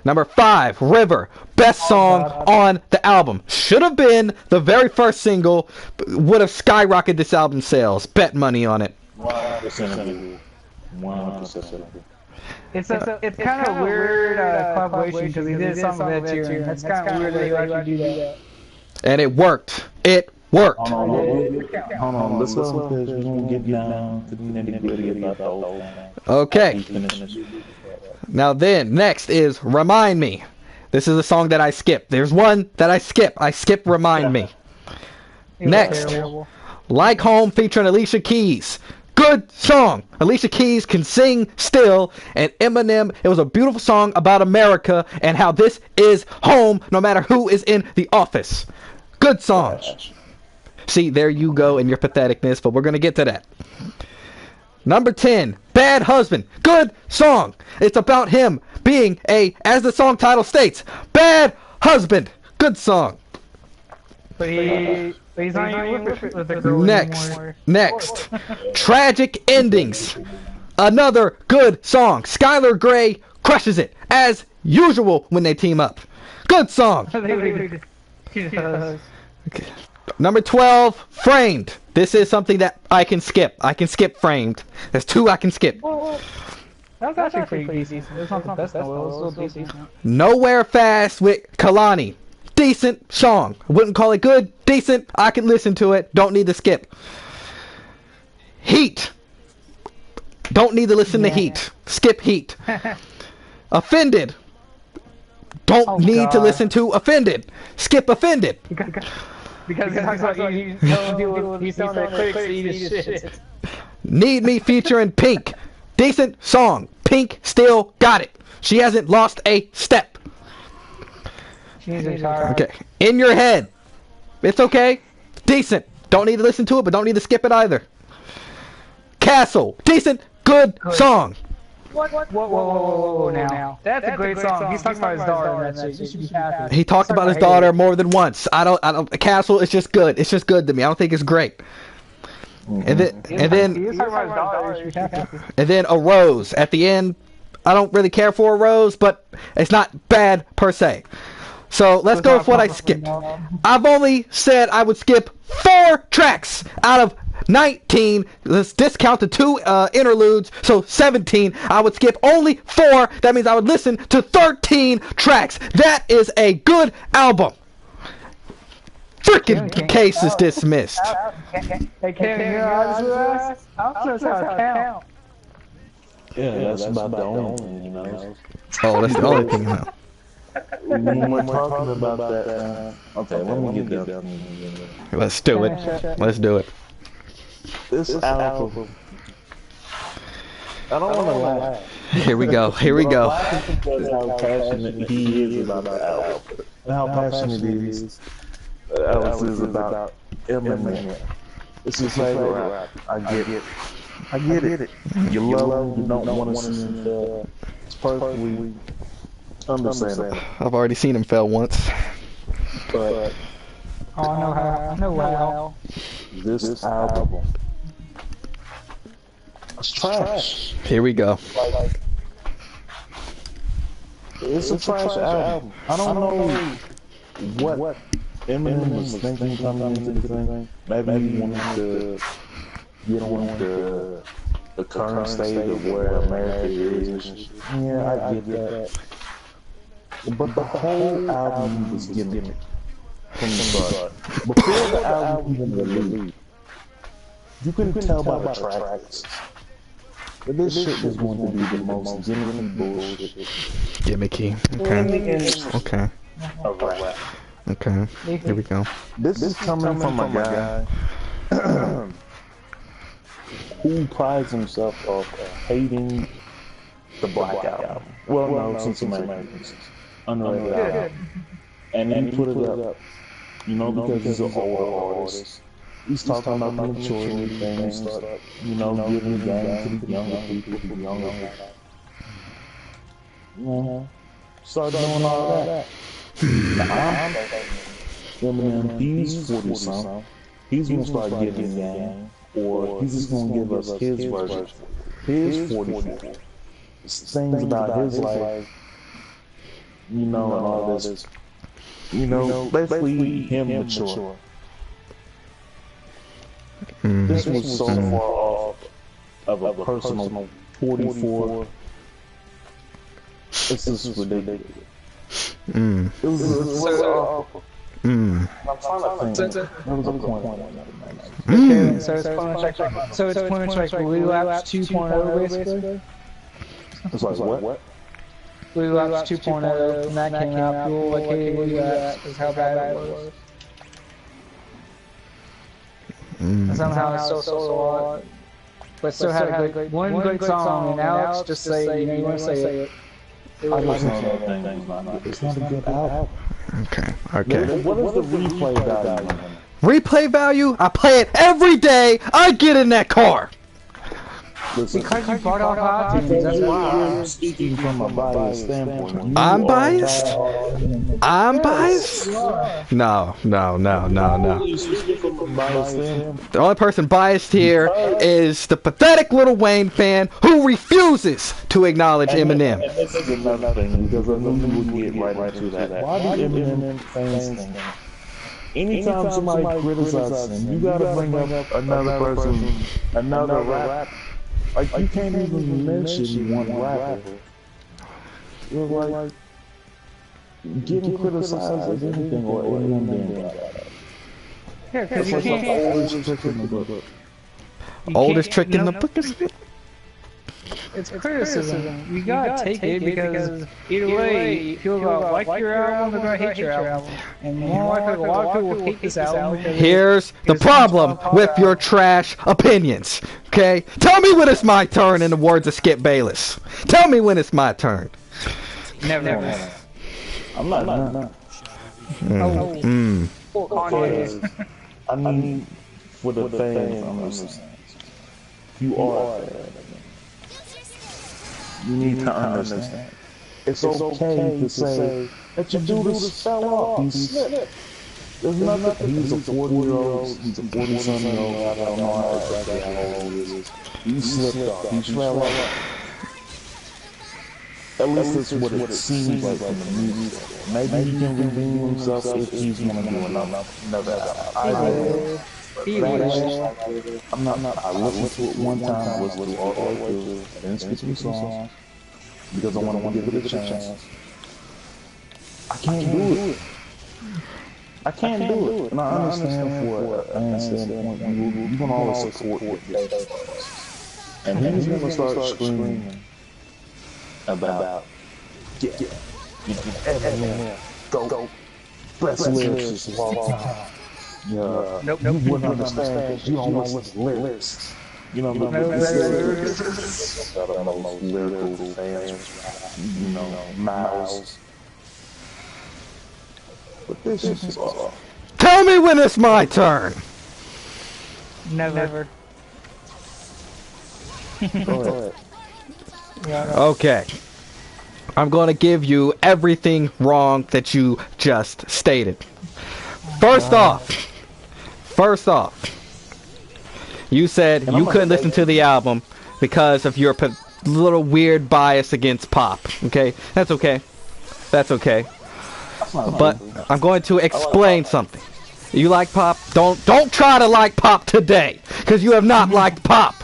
Number 5, River, best song on the album. Should have been the very first single. Would have skyrocketed this album's sales. Bet money on it. 100%. 100%. It's kind of weird collaboration because he did something with that too. That's kind of weird that he actually do that. And it worked. It worked. Hold on. Let's listen to this. We're going to get down to the nitty-gritty about the whole thing. Okay. Now then, next is Remind Me. This is a song that I skip. There's one that I skip. I skip Remind Me. Next, Like Home featuring Alicia Keys. Good song. Alicia Keys can sing still, and Eminem, it was a beautiful song about America and how this is home no matter who is in the office. Good song. See, there you go in your patheticness, but we're going to get to that. Number 10, Bad Husband. Good song. It's about him being as the song title states, bad husband. Good song. But he's not even with the girl anymore. Next. Tragic Endings. Another good song. Skylar Grey crushes it, as usual when they team up. Good song. Okay. Number 12, Framed. This is something that I can skip. I can skip Framed. There's 2 I can skip. That's actually pretty decent. It's not the best, though. It's still decent. Nowhere Fast with Kalani. Decent song. Wouldn't call it good. Decent. I can listen to it. Don't need to skip. Heat. Don't need to listen to Heat. Skip Heat. Offended. Don't need to listen to Offended. Skip Offended. Because he talks about he's telling the critics to eat his shit. Need Me featuring Pink. Decent song. Pink still got it. She hasn't lost a step. Okay. In Your Head. It's okay. Decent. Don't need to listen to it, but don't need to skip it either. Castle. Decent. Good song. Whoa, now. That's a great song. He's talking about his daughter and that's it. You should be happy. He talked about his daughter more than once. I don't. Castle is just good. It's just good to me. I don't think it's great. And then A Rose at the end. I don't really care for A Rose, but it's not bad per se. So let's go with what I skipped. I've only said I would skip 4 tracks out of 19. Let's discount the 2 interludes, so 17. I would skip only 4. That means I would listen to 13 tracks. That is a good album. Freaking case is dismissed. Hey, Kevin, you're honest with us? I'm supposed to count. Yeah, that's about the only thing, you know. Oh, that's the only thing, you know. When we're talking about that, okay, let me get down. Let's do it. Let's do it. This album, I don't want to lie. Here we go. Here we go. Because how passionate he is about the album, and how passionate he is. Alex is about Eminem. It's his favorite rap. I get it. You love him. You don't want to see him fail. It's perfectly understandable. I've already seen him fail once. But I know how. This album, it's trash. Here we go. It's a trash album. I don't know what Eminem was thinking coming into the thing. Maybe he wanted to get on the current state of where America is. Yeah, I get that. But the whole album was gimmick from the start. Before the album even released, you couldn't tell by the tracks. But this shit was going to be the most gimmicky bullshit. Gimmicky. Okay. Here we go. This is coming from a guy who prides himself off hating the Black Album. Well, no, since Americans. Underrated album. And then he put it up, you know, because he's an older artist. He's talking about the maturity things, giving the game to the younger people, the younger people. Start doing all that. I'm Eminem, he's 40 something. He's gonna start getting the game, or he's just gonna give us his version. His 44. Things about his life, and all this. Basically him mature. This was so far off of a personal 44. It's just ridiculous. It was so awful. I'm trying to think. There was a point. Okay, so it's pretty much like Relapse 2.0 basically. It's like what? Relapse 2.0, and that came out, people were like, hey, Relapse, is how bad it was. And somehow it's still sold a lot, but still had a great, one great song, and Alex just say, you want to say it. I just know that thing. It's not a good album. Okay. What is the replay value? Replay value? I play it every day. I get in that car. Listen, Because you brought off iTunes, that's why. you're speaking from a biased standpoint. I'm biased? I'm biased? No. You're speaking from a biased standpoint. The only person biased here is the pathetic Lil Wayne fan who refuses to acknowledge Eminem. And this is another thing, because I know you would get right into that. Why do Eminem fans think? Anytime somebody criticizes him, you gotta bring up another person, another rap. Like, you can't even mention one rapper. You're like getting criticized as anything or Eminem being bad. Yeah, because It's you like the can't. oldest trick in the book. Oldest trick in the book is... It's criticism. You gotta take it because either way, people gonna like your album, they're gonna hate your album. And more likely, a lot of people will hate this album. Here's the problem with your trash opinions, okay? Tell me when it's my turn, in the words of Skip Bayless. Tell me when it's my turn. Never. I'm not. I mean, for the fans, I'm listening. You are a fan. You need to understand. It's okay to say that your dude fell off. He slipped. There's nothing. He's a 40-year-old. He's a 40-something-year-old. I don't know exactly how old he is. He slipped off. He fell off. At least that's what it seems like from the music. Maybe he can redeem himself if he's going to do another album. I'm not. I listened to it one time. I listened to it all the way through. I didn't skip any songs because I want to give it a chance. I can't do it. I can't do it. And I understand for a fan standpoint, you're going to always support your fans. And he's going to start screaming about, Eminem, go, best lyricist of all time. Yeah, Nope. You wouldn't understand because you don't listen to lyrics. You know what I mean? Lyrical fans, Miles. But this is Tell me when it's my turn. Never. Go ahead. Okay. I'm going to give you everything wrong that you just stated. First off, you said you couldn't listen to the album because of your little weird bias against pop. Okay? That's okay. But I'm going to explain something. You like pop? Don't try to like pop today, because you have not liked pop.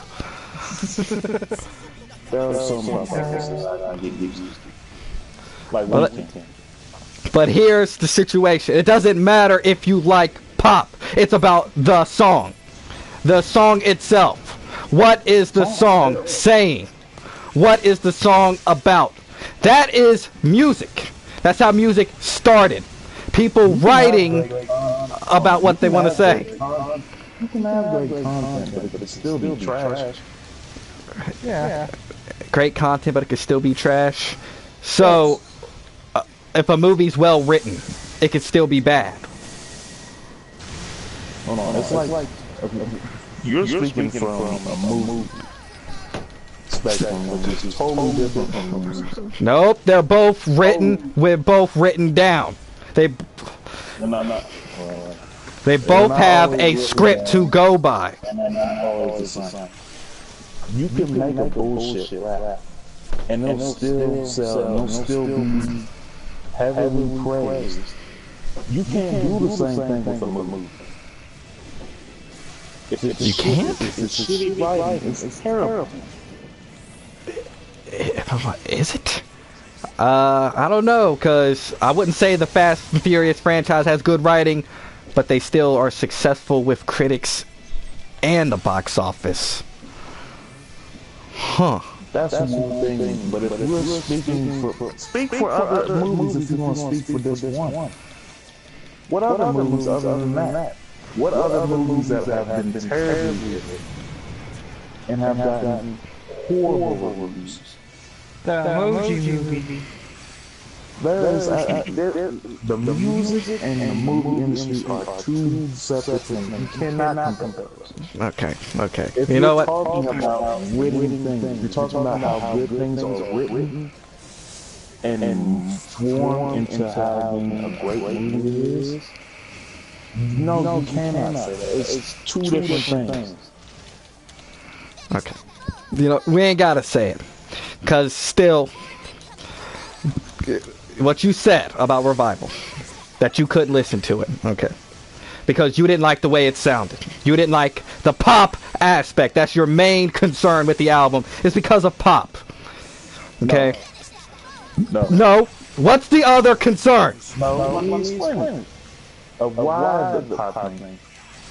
There's so much I get used to. Like one But here's the situation. It doesn't matter if you like pop. It's about the song. The song itself. What is the song saying? What is the song about? That is music. That's how music started. People writing about what they want to say. You can have great content, but it still be trash. Yeah. Great content, but it could still be trash. So, if a movie's well written, it could still be bad. Hold on, it's like you're speaking from a movie. spectrum, which is totally different from music. Nope, they're both written. We're both written down. They both have a script to go by. You can make a bullshit rap, and it'll still sell, and it'll still be heavily praised. You can't do the same thing with a movie. You can't? It's shitty writing. It's terrible. Is it? I don't know, because I wouldn't say the Fast and Furious franchise has good writing, but they still are successful with critics and the box office. Huh. That's one thing, but if you're speak for other movies if you're going to speak for this one. What other movies other than that? What other movies that have been terribly and have gotten horrible reviews? The Emoji Movie. The music and the movie industry are two separate things. You cannot compare those. Okay. If you know what? You're talking about written things. You're talking about how good things are written and sworn into having a great movie is. No, you cannot say that. It's two different things. Okay. You know, we ain't gotta say it. Because still, what you said about Revival, that you couldn't listen to it, okay? Because you didn't like the way it sounded. You didn't like the pop aspect. That's your main concern with the album. It's because of pop. Okay? No. What's the other concern? Let me explain of why the pop thing.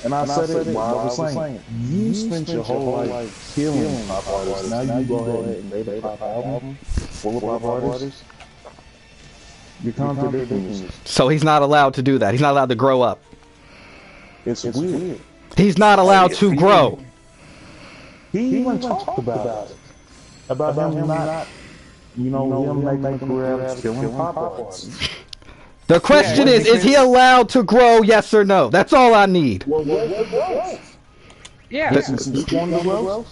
And I said it while I was saying, you spent your whole life killing pop artists. Now you go ahead and make a pop album full of pop artists. You're contradicting. So he's not allowed to do that. He's not allowed to grow up. It's weird. He's not allowed to grow. He even talked about it. About him not, him making a career out of killing pop artists. The question is he allowed to grow, yes or no? That's all I need. Yeah. Does he speak on the growth?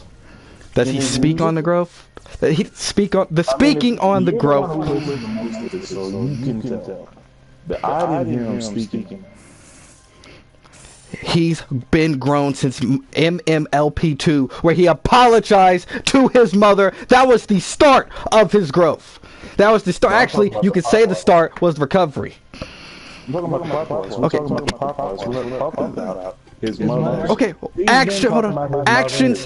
Does he speak on the growth? Does he speak on the speaking on the growth? So you can tell. But I didn't hear him speaking. He's been grown since MMLP2, where he apologized to his mother. That was the start of his growth. That was the start. Actually, you could say the start was recovery. I'm talking about the pop artists. We're talking about the pop artists. We're talking about his mother. Okay, actions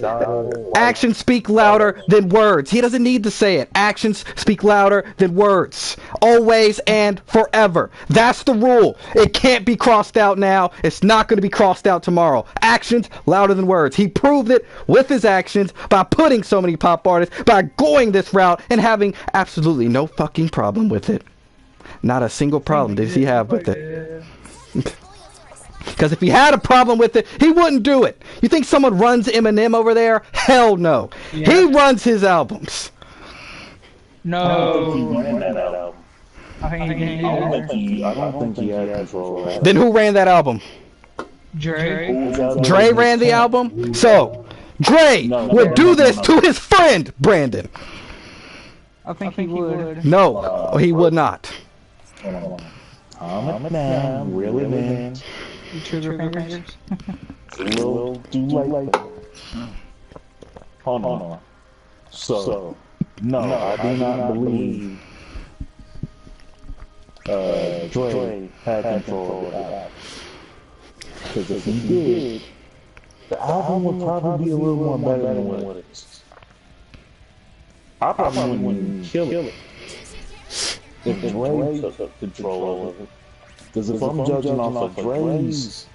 speak louder than words. He doesn't need to say it. Actions speak louder than words. Always and forever. That's the rule. It can't be crossed out now. It's not going to be crossed out tomorrow. Actions louder than words. He proved it with his actions by putting so many pop artists, by going this route and having absolutely no fucking problem with it. Not a single problem does he have with it. Because if he had a problem with it, he wouldn't do it. You think someone runs Eminem over there? Hell no. Yeah. He runs his albums. No. I don't think he had control of that. Then who ran that album? Dre. Dre ran the album? So, Dre would do this to his friend, Brandon. I think he would. No, he would not. Eminem, really, man. Trigger fingers. We'll do like that. Hold on. So, no, I do not believe Dre had control of that. Because if he did, the album would probably be a little more better than what it is. I probably wouldn't kill it if Dre took control of it. Because if I'm judging off of Dre's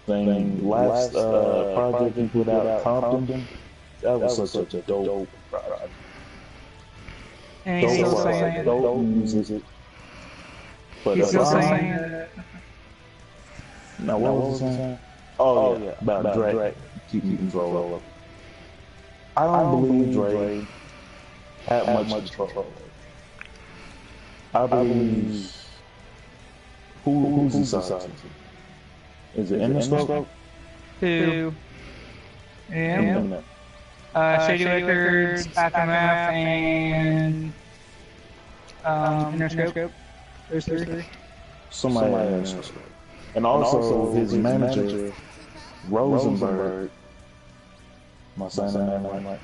thing, last project he put out, Compton, that was such a dope project. And he's still saying it. Dope music. But he's still saying it. Now what was he saying? Oh yeah, about Dre keeping control of it. I don't believe Dre had much control. I believe who's he signed to? Is it Eminem? Who? Eminem. Shady Records, Aftermath, and Interscope. Those three. Somebody else. And also his manager, Rosenberg. Am I saying that name right?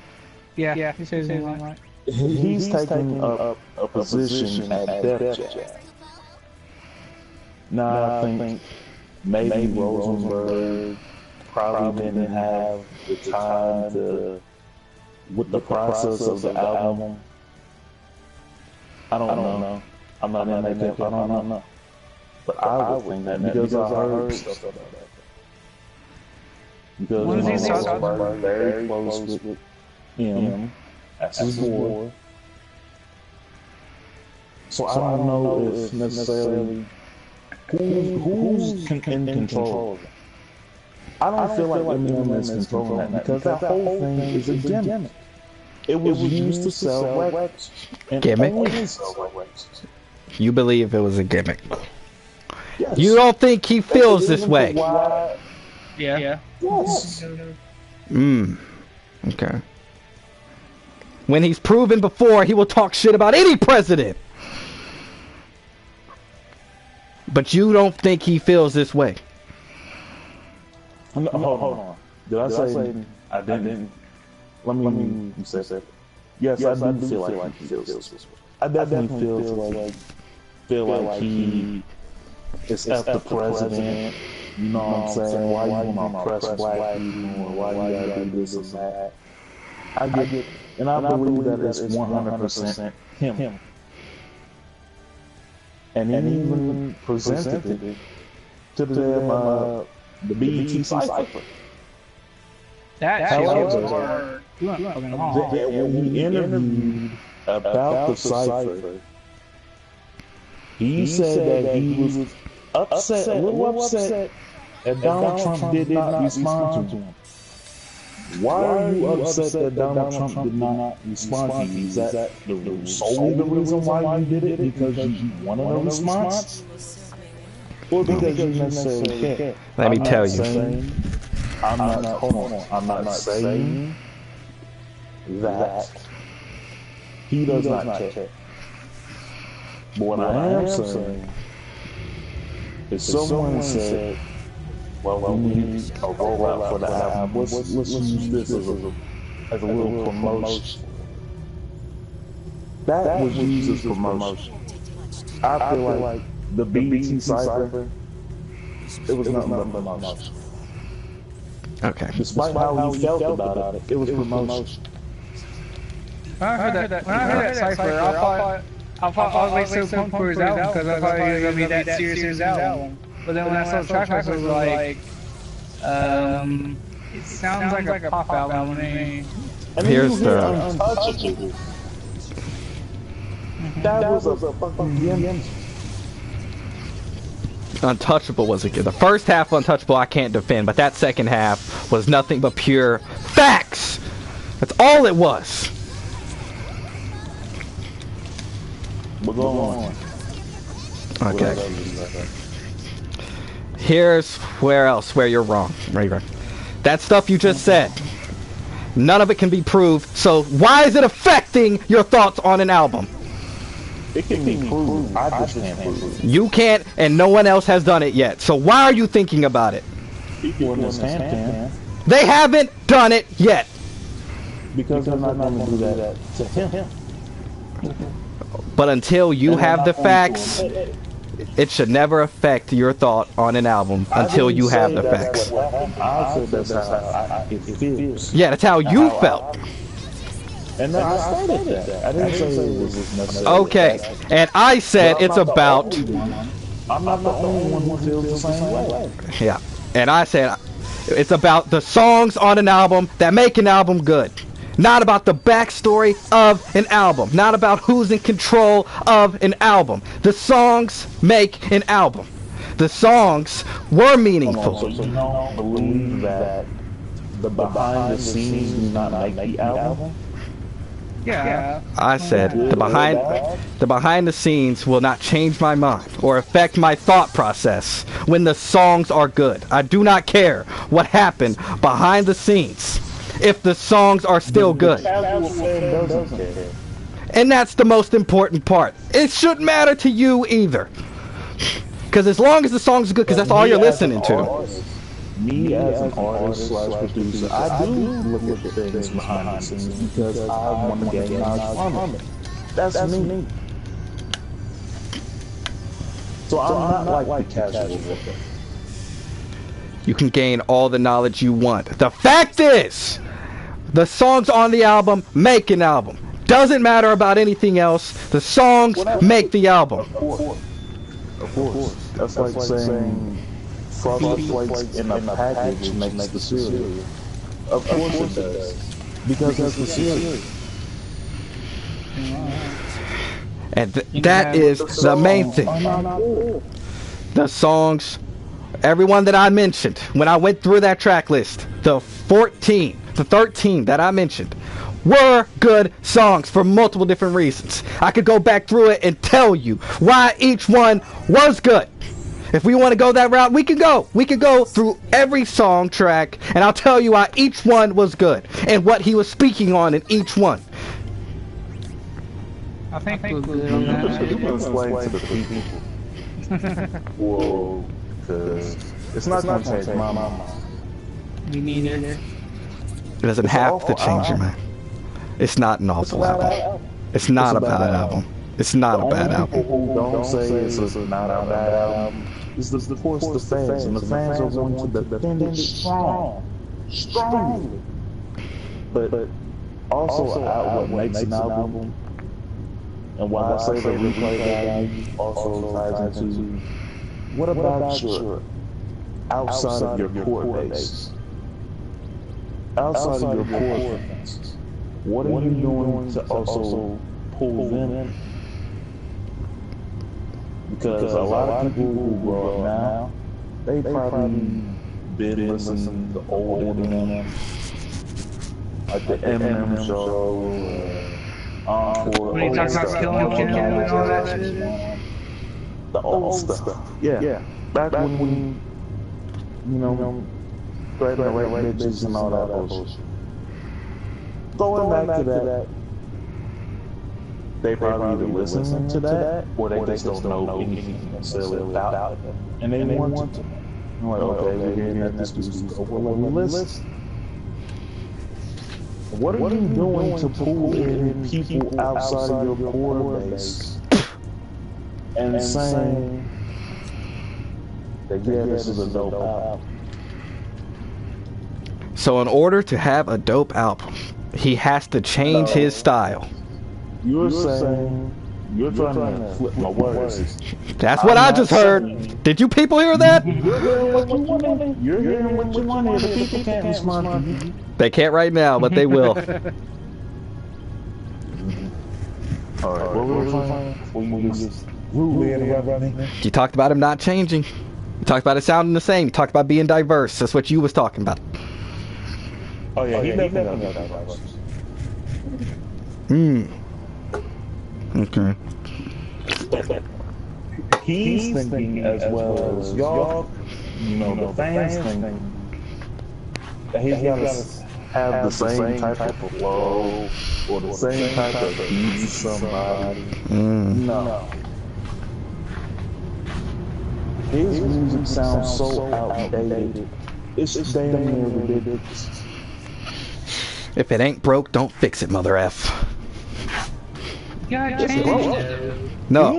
Yeah, he says his name right. He's taking up a position at Def Jam. Now I think maybe Rosenberg probably didn't have the time to, with the process of the album. I don't know. I'm not in that depth. I don't know. But I would think that because I heard stuff about that. Because Rosenberg very close with him as his boy. So I don't know if necessarily who's in control of it. I don't feel like Eminem is controlling that because that whole thing is a gimmick. It was used to sell records. Gimmick? You believe it was a gimmick? Yes. You don't think he feels this way? Yeah. Yes. Okay. When he's proven before, he will talk shit about any president. But you don't think he feels this way? No, hold on. Did I say I didn't? Let me say that. Yes, I do feel like he feels this way. I definitely feel like he is at the president. You know what I'm saying? Why you want to oppress black people? Or why you gotta do this and that? I get, and I believe that it's 100% him. And then even presented it to the BET Cypher. That shit was hard. When he interviewed about the Cypher, he said that he was upset, a little upset that Donald Trump did not respond to him. Why are you upset that Donald Trump did not respond to you? Is that solely the reason why you did it? Because you wanted a response? Or because you necessarily care? Let me tell you. I'm not saying that he does not care. But what I am saying is someone said, well, we need a rollout for the album. Let's use this as a little promotion. That was used as promotion. I feel like the BET Cypher, it was nothing but promotion. Okay. Despite how he felt about it, it was promotion. When I heard that Cypher, I thought I was like so pumped for his album because I thought he was gonna be that serious in his album. But then when I saw the track list, it was like, it sounds like a pop album to me. Here's the... Untouchable. That was a fucking gimmick. Untouchable was a good. The first half Untouchable I can't defend, but that second half was nothing but pure facts. That's all it was. But go on. Okay. Here's where you're wrong. Right. That stuff you just said, none of it can be proved. So why is it affecting your thoughts on an album? It can be proved. I just can't prove it. You can't, and no one else has done it yet. So why are you thinking about it? People understand can. They haven't done it yet. Because they're not going to do that to him. But until you have the facts, it should never affect your thought on an album until you have the facts. I said that's how it feels. Yeah, that's how you felt. And I stated that. I didn't say it was necessary. Okay, and I said it's about... I'm not the only one who feels the same way. Yeah, and I said it's about the songs on an album that make an album good. Not about the backstory of an album. Not about who's in control of an album. The songs make an album. The songs were meaningful. So you don't believe that the behind the scenes do not make the album? Yeah. I said the behind the scenes will not change my mind or affect my thought process when the songs are good. I do not care what happened behind the scenes. if the songs are still good. And that's the most important part. It shouldn't matter to you either. Because as long as the song's good, because that's all you're listening to. Me as an artist slash producer, I do look at the things behind the scenes because I want to gain knowledge from it. That's me. So I'm not like the casual worker. You can gain all the knowledge you want. The fact is, the songs on the album make an album. Doesn't matter about anything else. The songs make the album. Of course. That's like saying Frosted Flakes in a package makes the cereal. Of course it does. Because that's the cereal. And that is the main thing. The songs, everyone that I mentioned, when I went through that track list, the 13 that I mentioned, were good songs for multiple different reasons. I could go back through it and tell you why each one was good. If we want to go that route, we can go. We could go through every song track, and I'll tell you why each one was good and what he was speaking on in each one. I think we're good on that. You can explain to the people. Whoa, because it's not going to change my mind. We need it. It doesn't have to change your mind. It's not an awful album. It's not a bad album. It's not a bad album. Who don't say it's not a bad album. It's of course the fans, and the fans are going to defend it strongly. But also what makes an album, and why I say the replay value also ties into what about your outside of your core base, outside of your core fans. What are you doing to also pull them in? Because a lot of people who grow up now, they probably been listening to the old Eminem, like the Eminem show, Encore. When he talks about killing kids and all that shit. The old stuff. Yeah. Back when you know, threatening to rape bitches and all that bullshit. Going back to that, they probably either listen to that, or they just don't know anything necessarily about it. And they want to. I'm like, okay, we're hearing that this is over. Listen. What are you doing to pull in people outside of your core base and saying that, yeah, this is a dope album? So in order to have a dope album, he has to change his style. You're saying you're trying to flip my words. That's what I just heard. Did you people hear that? You're hearing what you want to hear. You're hearing what you want to hear. The people can't respond to you. They can't right now, but they will. Alright, what were we saying? We just rudely interrupted me. You talked about him not changing. You talked about it sounding the same. You talked about being diverse. That's what you was talking about. Oh yeah, he definitely got diverse. Okay. He's thinking as well as y'all, you know, the fans think that he's got to have the same type of flow or the same type of beat somebody. No. His music sounds so outdated. It's damn near ridiculous. If it ain't broke, don't fix it, mother F. You gotta change it. No.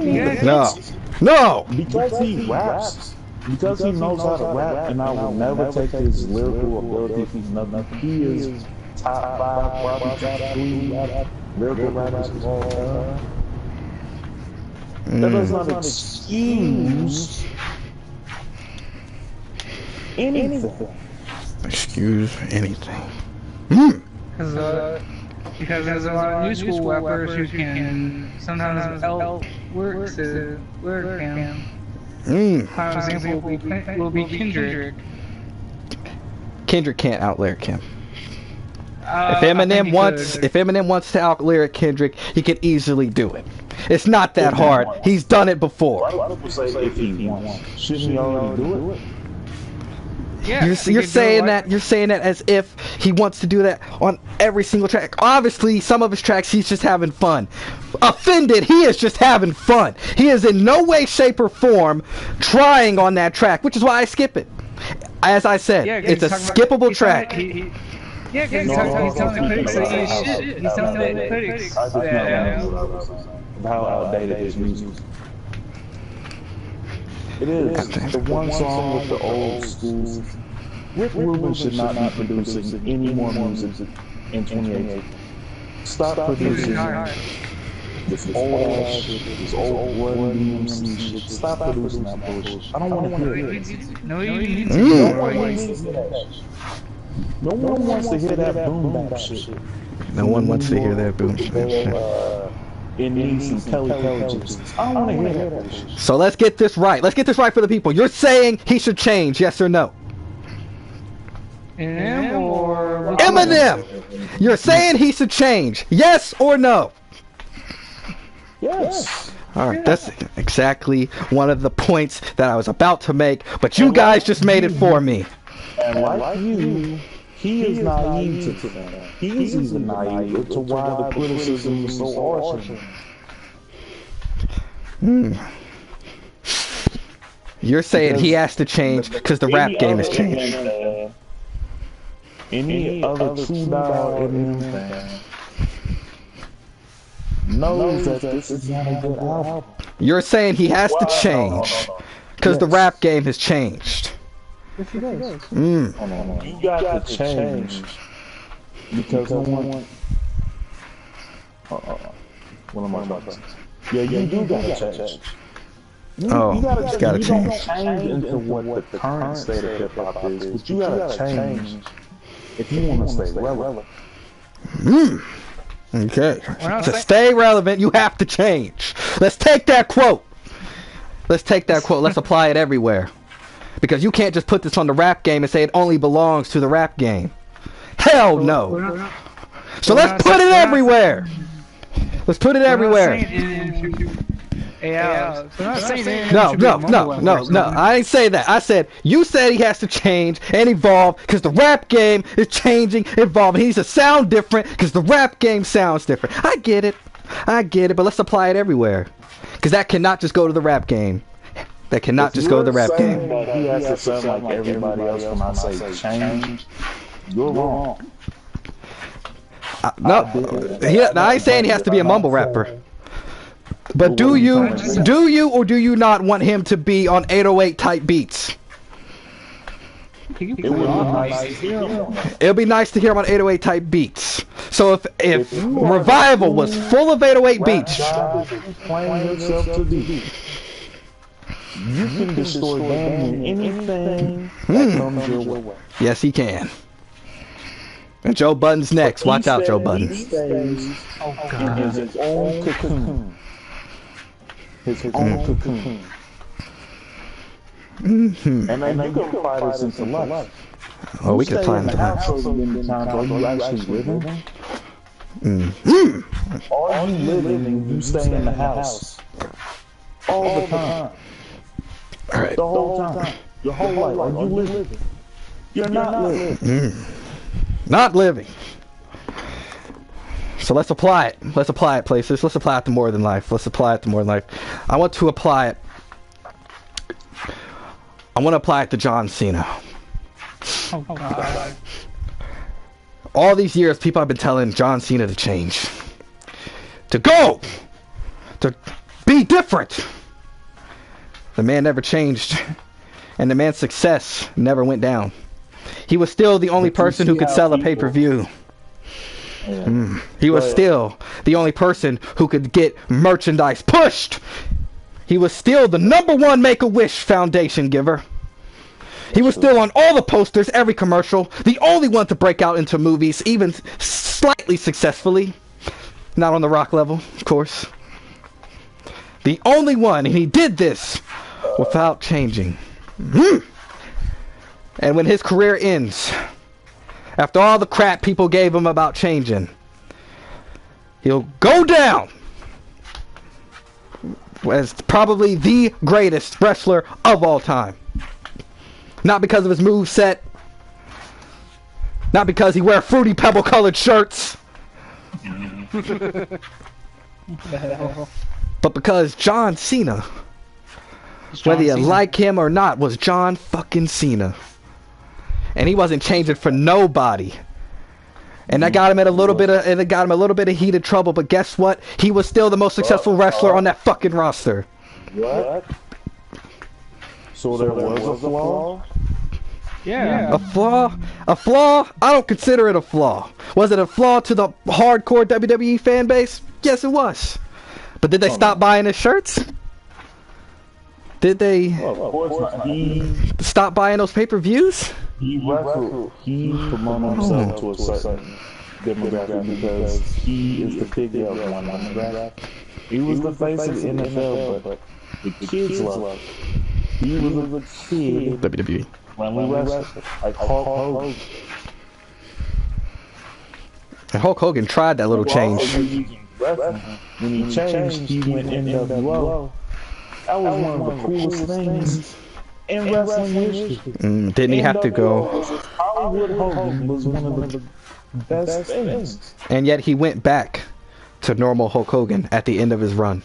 Because he raps. Because he knows how to rap, and I will never take his lyrical ability if he's nothing. He is top 5, probably top 3 lyrical rappers of all time. That does not excuse anything. Excuse anything. Because there's a lot of new school rappers who can sometimes outwork the lyric him. For example, will be Kendrick. Kendrick can't out-lyric him. If Eminem wants to out-lyric Kendrick, he can easily do it. It's not that hard. He's done it before. A lot of people say if he wants. Shouldn't he already do it? Yeah, you're saying that. You're saying that as if he wants to do that on every single track. Obviously, some of his tracks he's just having fun. Offended, he is just having fun. He is in no way, shape, or form trying on that track, which is why I skip it. As I said, it's a skippable track. Yeah, because he's telling the critics that he's shit. He's telling the critics how outdated his music is. It is the one song with the old school. Rick Rubin should not be producing any more music in 2018. Stop producing this old ass shit, this old Run DMC shit. Stop producing that bullshit. I don't want to hear it. No, you need to. No one wants to hear that boom bap shit. No one wants to hear that boom bap shit. It needs some Kelly gypsies. I don't want to hear that bullshit. So let's get this right. Let's get this right for the people. You're saying he should change, yes or no? Eminem or Eminem! You're saying he should change, yes or no? Yes. Alright, that's exactly one of the points that I was about to make, but you guys just made it for me. And like you, he is naive to that. He's even naive to why the criticism is so harsh. You're saying he has to change because the rap game has changed. Any other true diehard Eminem fan knows that this is not a good album. You're saying he has to change because the rap game has changed. Yes, he does. You got to change because no one. What am I about to say? Yeah, you do got to change. You gotta change. Change into what the current state of hip hop is, but you gotta change if you want to stay relevant. Okay. To stay relevant, you have to change. Let's take that quote. Let's apply it everywhere. Because you can't just put this on the rap game and say it only belongs to the rap game. Hell no. So let's put it everywhere. Let's put it everywhere. No. I ain't say that. I said, you said he has to change and evolve because the rap game is changing, evolving. He needs to sound different because the rap game sounds different. I get it, but let's apply it everywhere. Because that cannot just go to the rap game. That cannot just go to the rap game. He has to sound like everybody else when I say change. You're wrong. I ain't saying he has to be a mumble rapper. But do you or do you not want him to be on 808 type beats? It'll be nice to hear him on 808 type beats. So if Revival was full of 808 beats, you can destroy damn anything that comes your way. Yes, he can. And Joe Budden's next. Watch out, Joe Budden. He stays in his own cocoon. His own cocoon. And then you can apply this into life. Oh, we can apply it into life. Are you actually living? Are you living and you stay in the house? All the time. All right. The whole time. Your whole life. Are you living? You're not living. Not living. So let's apply it. Let's apply it, places. Let's apply it to More Than Life. I want to apply it. I want to apply it to John Cena. Oh, God. All these years, people have been telling John Cena to change. To go! To be different! The man never changed. And the man's success never went down. He was still the only person who could sell a pay-per-view. He was still the only person who could get merchandise pushed. He was still the #1 Make-A-Wish Foundation giver. He was still on all the posters, every commercial. The only one to break out into movies, even slightly successfully. Not on the Rock level, of course. The only one, and he did this without changing. And when his career ends, after all the crap people gave him about changing, he'll go down as probably the greatest wrestler of all time. Not because of his moveset. Not because he wears Fruity Pebble colored shirts. But because John Cena, whether you like him or not, was John fucking Cena. And he wasn't changing for nobody. And that got him in a little bit of heated trouble, but guess what? He was still the most successful wrestler on that fucking roster. What? So there was a flaw? Yeah. A flaw? A flaw? I don't consider it a flaw. Was it a flaw to the hardcore WWE fan base? Yes, it was. But did they stop buying his shirts? Did they Well, of course not. He stop buying those pay-per-views? wrestled. He promoted himself to a certain demographic because he is the figure of one demographic. He was the face of the NFL, but the kids loved him. He was a kid WWE. when we wrestled, like Hulk Hogan. And Hulk Hogan tried that little change. When he changed, he went NWO. That was one of the coolest things in wrestling history. Didn't he have to go? Hollywood Hogan was one of the best things. And yet he went back to normal Hulk Hogan at the end of his run.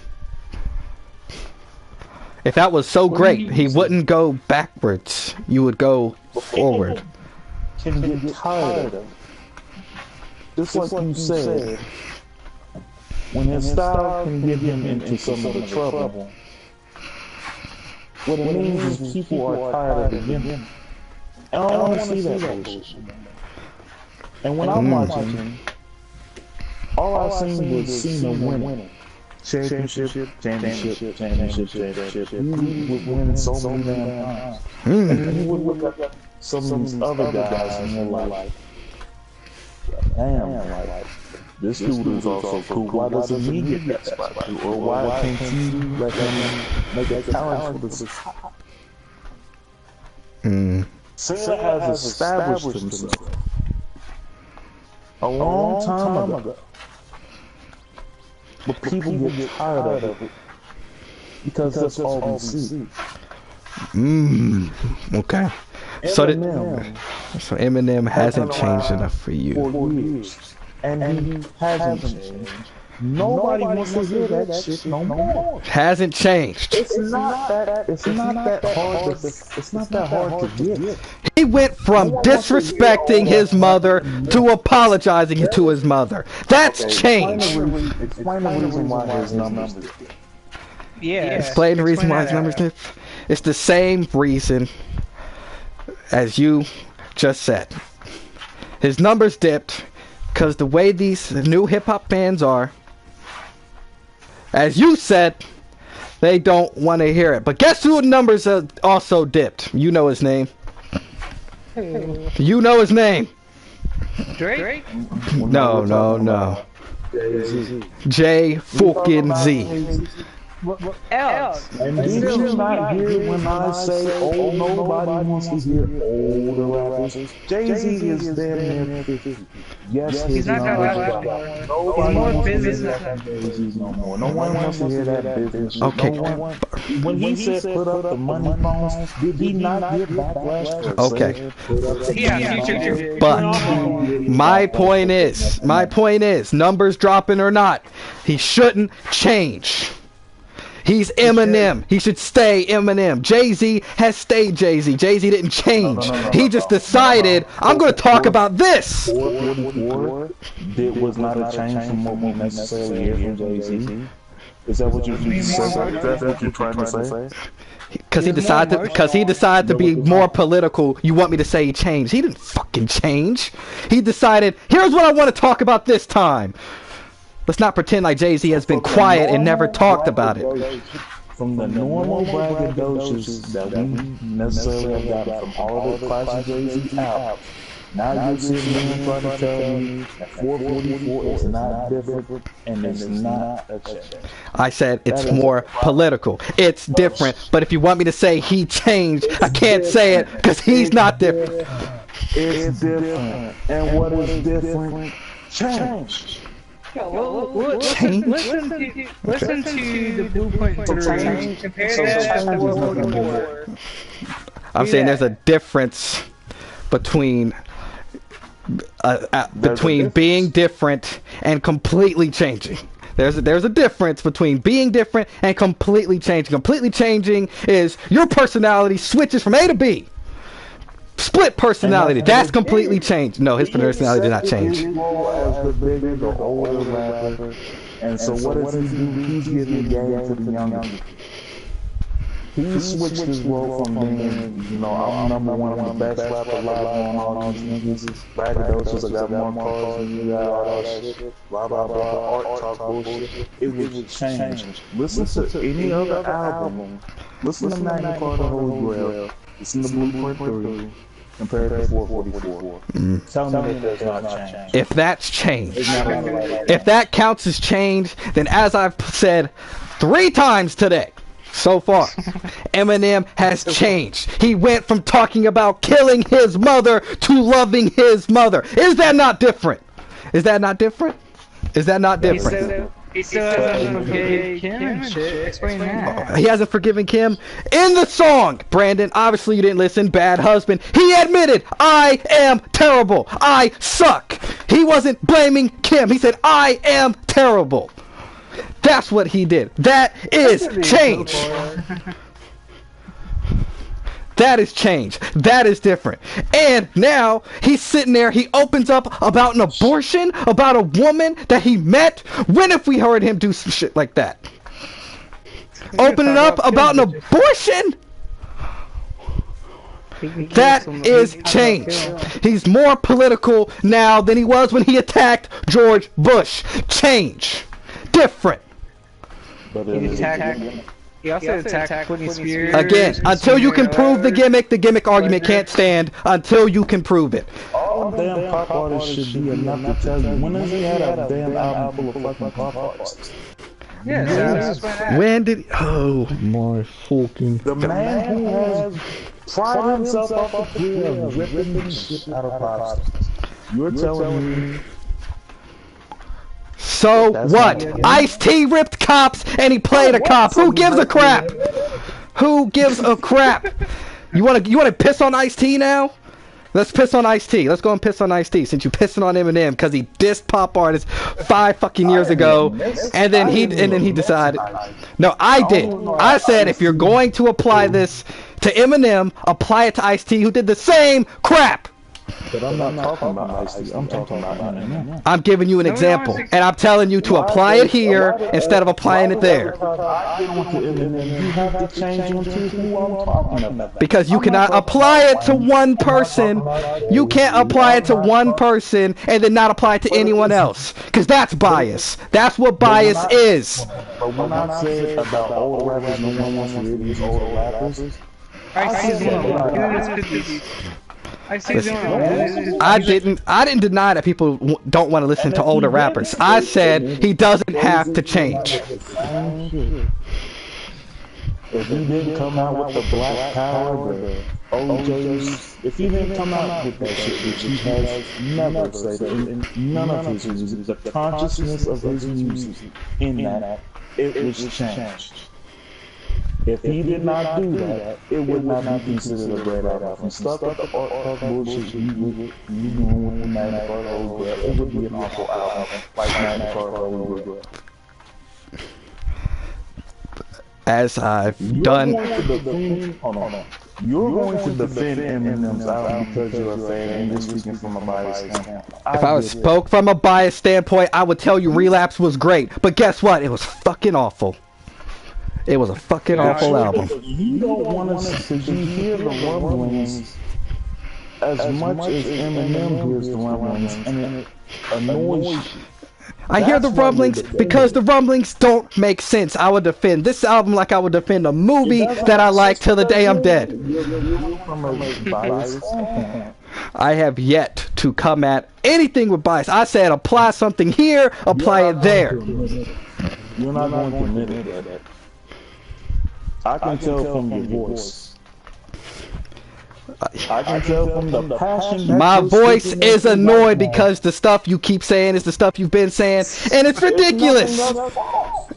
If that was so great, he wouldn't go backwards. You would go forward. Can get tired of it. Just like you said, when his style can get him into some of the trouble, what it means is people are tired of him. And I don't want to see that bullshit. And when I'm watching him, all I seen was Cena winning. Championship. He would win so many damn times. And then you would look at some of these other guys and you're like, damn, like, this dude is also cool. Why doesn't he get that spot? Or why can't you let him make a challenge for this? Cena has established himself a long time ago. But people get tired of it because that's all we see. Okay. So Eminem hasn't changed enough for you. For years. And he hasn't changed. Nobody wants to hear that shit no more. Hasn't changed. It's not that hard to get. He went from disrespecting his mother to apologizing to his mother. That's change. Explain the reason why his numbers did. Yeah. Explain the reason why his numbers did. It's the same reason as you just said. His numbers dipped because the way these new hip-hop fans are, as you said, they don't want to hear it. But guess who the numbers also dipped? You know his name. You know his name. Drake? No. J fucking Z. What else? And did you not hear when I say, oh, nobody wants to hear older rappers? Jay-Z is damn near 50. Yes, He's not gonna rap anymore. He's more business. No more. No one wants to hear that business. Okay. When he said put up the money phones, did he not get backlash? Okay. Yeah, Future did. But my point is, numbers dropping or not, he shouldn't change. He's Eminem. He should stay Eminem. Jay-Z has stayed Jay-Z. Jay-Z didn't change. He just decided, I'm going to talk about this. 444 was not a change from what we necessarily hear from Jay-Z. Is that what you're trying to say? Because he decided to be more political. You want me to say he changed? He didn't fucking change. He decided, here's what I want to talk about this time. Let's not pretend like Jay-Z has been quiet and never talked about it. From the normal braggadocious that we necessarily have gotten from all the classic Jay-Z albums, now you're sitting there in front of tell me that 444 is not different and it's not a change. I said it's more political. It's different. But if you want me to say he changed, I can't say it because he's not different. It's different. And what is different? Change. Listen to the Blueprint 3. Compare that to World War. I'm saying there's a difference between being different and completely changing. There's a difference between being different and completely changing. Completely changing is your personality switches from A to B. Split personality. That's completely changed. No, his personality did not change. As the bigger, the older rapper. And so what does he do? He's giving game to the younger. He switched his role from being, I'm number one, I'm the best rapper alive on all these niggas. Braggadocious, I got more cars than you got, all that shit. Blah, blah, blah, art talk bullshit. It was changed. Listen to any other album. Listen to Magna Carta Holy Grail. Listen to Blueprint 3. Compared to 444. Tell me that does not change. If that's change, if that counts as change, then as I've said 3 times today, so far, Eminem has changed. He went from talking about killing his mother to loving his mother. Is that not different? Is that not different? Is that not different? He still hasn't forgave Kim and shit. Explain that. He hasn't forgiven Kim. In the song, Brandon, obviously you didn't listen, Bad Husband, he admitted, I am terrible. I suck. He wasn't blaming Kim. He said, I am terrible. That's what he did. That is change. That is change. That is different. And now he's sitting there. He opens up about an abortion, about a woman that he met. When have we heard him do some shit like that? Opening up about an abortion? That is change. He's more political now than he was when he attacked George Bush. Change. Different. He also attacked Britney Spears. Again, until you can prove the gimmick argument can't stand until you can prove it. All damn pop artists should be enough to tell you. When has he had a damn album full of fucking pop artists? Yeah, when did... Oh, my fucking... The man who has prided himself off the career of ripping shit out of pop stars. You're telling me... So what? Ice-T ripped cops and he played a cop. Who gives a crap? Who gives a crap? You wanna piss on Ice-T now? Let's piss on Ice-T. Let's go and piss on Ice-T since you pissing on Eminem because he dissed pop artists 5 fucking years ago, and then he decided. No, I did. I said if you're going to apply this to Eminem, apply it to Ice-T who did the same crap. But I'm not talking about Ice-T. I'm talking about Eminem. I'm giving you an example, and I'm telling you to apply it here instead of applying it there. You have to change them to who I'm talking about. Because you cannot apply it to one person. You can't apply it to one person and then not apply it to anyone else. Because that's bias. That's what bias is. But when I said about old rappers, no one wants to hear these old rappers. I didn't deny that people don't want to listen to older rappers. I said he doesn't have to change. If he didn't come out with the Black Power, the OJs, if he didn't come out with that shit, which he has never said in none of his music, the consciousness of his music in that, it was changed. If he did not do that, it would not be considered a great album. Stuff like the art talk bullshit you doing with the Magna Carta Holy Grail, it would be an awful album, like Magna Carta Holy Grail. As I've done... Hold on. You're going to defend Eminem's album because you're a fan and you're speaking from a biased standpoint. If I spoke from a biased standpoint, I would tell you Relapse was great. But guess what? It was fucking awful. It was a fucking awful album. You don't want to hear the rumblings as much as Eminem hears the rumblings, and it annoys you. I hear the rumblings because the rumblings don't make sense. I would defend this album like I would defend a movie that I like till the day I'm dead. I have yet to come at anything with bias. I said apply something here, apply it there. You're not going to admit that. I can tell from your voice. I can tell from the passion. My voice is annoyed because the stuff you keep saying is the stuff you've been saying, and it's ridiculous.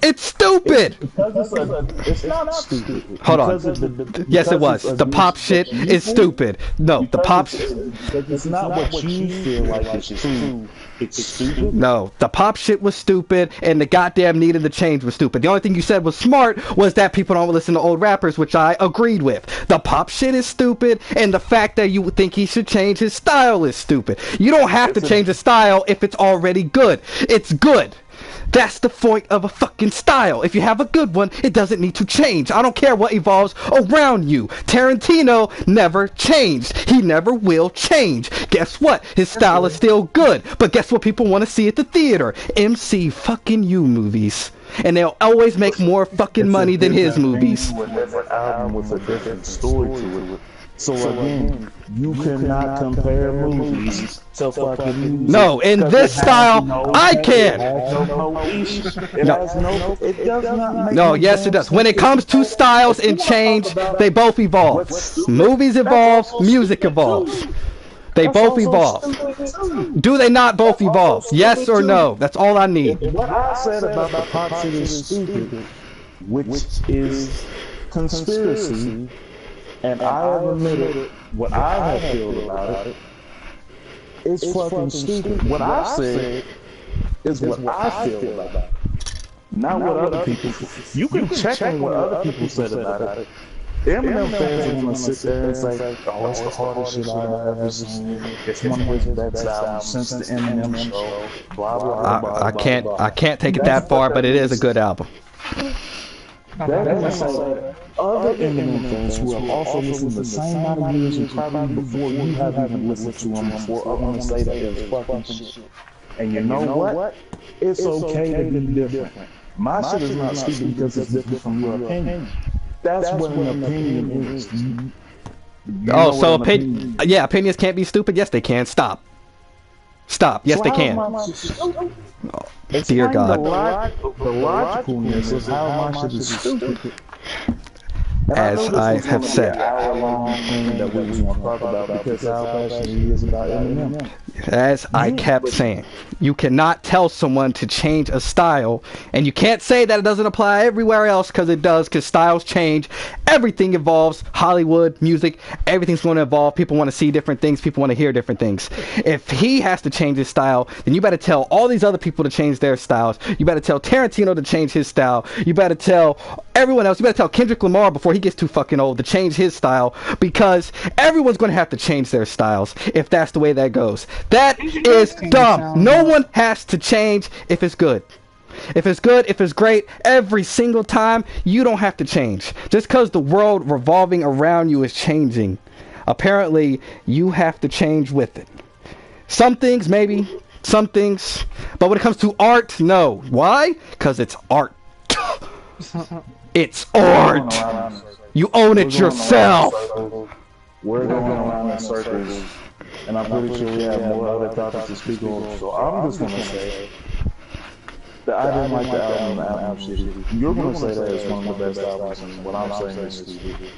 It's stupid. Because it's not stupid. Hold on. Yes, it was. The pop shit is stupid. No, the pop shit. It's not what you feel like it's true. It's stupid. No, the pop shit was stupid, and the goddamn needing the change was stupid. The only thing you said was smart was that people don't listen to old rappers, which I agreed with. The pop shit is stupid, and the fact that you think he should change his style is stupid. You don't have to change a style if it's already good. It's good. That's the point of a fucking style. If you have a good one, it doesn't need to change. I don't care what evolves around you. Tarantino never changed. He never will change. Guess what? His style is still good. But guess what people want to see at the theater? MC fucking U movies. And they'll always make more fucking money than his movies. With every album with a different story to it. So again, you cannot compare movies to fucking music. No, in this style, I can. No, yes it does. When it comes to styles and change, they both evolve. Movies evolve, music evolves. They both evolve. Do they not both evolve? Yes or no? That's all I need. What I said about the pop shit is stupid, which is conspiracy. And I have admitted what I have feel about it. It's fucking stupid. What I said is what I feel about it. Not what other people feel. You can check on what other people said about it. Eminem fans are gonna sit there and say, oh, it's the hardest shit I've ever seen. It's one of his best albums since the Eminem show. Blah, blah, blah, I can't take it that far, but it is a good album. That is other Eminem fans who have also listened to the same amount of years and probably before you have even listened to him before are going to say that it's fucking shit. And you know what? It's okay to be different. My shit is not stupid because it's different from your opinion. That's what an opinion is. Oh, so opinions can't be stupid? Yes, they can. Stop. Yes, they can. Oh, dear God. The logicalness is how my shit is stupid. As I have said. That we want to talk about because how passionate he is about Eminem. As I kept saying, you cannot tell someone to change a style, and you can't say that it doesn't apply everywhere else, because it does, because styles change. Everything evolves. Hollywood, music, everything's going to evolve. People want to see different things. People want to hear different things. If he has to change his style, then you better tell all these other people to change their styles. You better tell Tarantino to change his style. You better tell everyone else. You better tell Kendrick Lamar before he gets too fucking old to change his style, because everyone's going to have to change their styles if that's the way that goes. That is dumb. No one has to change if it's good. If it's good, if it's great, every single time, you don't have to change. Just because the world revolving around you is changing, apparently you have to change with it. Some things, maybe. Some things. But when it comes to art, no. Why? Because it's art. It's art. You own it yourself. We're going around in circles. And I'm pretty sure we have more other topics to speak on. So I'm just going to say that I didn't like the album shit. You're going to say that it's one of the best albums, and what I'm saying is stupid.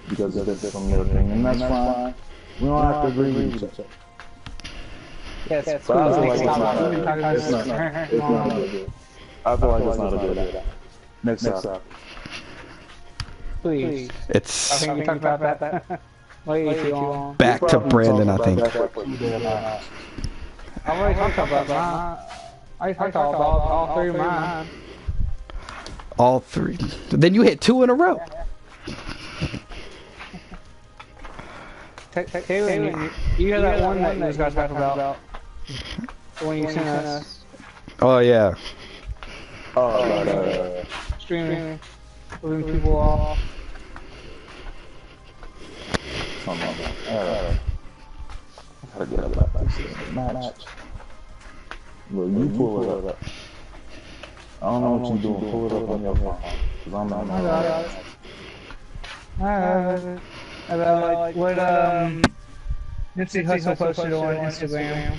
Because it's different from your opinion. And that's fine. We don't have to agree with each other. Yes, it's But I feel like it's not good. I feel like it's not a good album. Next topic. Please. It's I think we talked about that. Way too long. back to Brandon, I think. I already talked about mine. I talked about all three of mine. All three. Then you hit 2 in a row. Taylor, you hear that one that you guys talked about? When you sent us. Oh, yeah. Streaming. Moving people off. I gotta get about this match. Well, you pull it up. I don't know what you're doing. Pull it up on your phone. Cause I'm not. About like what Nipsey Hussle posted on Instagram.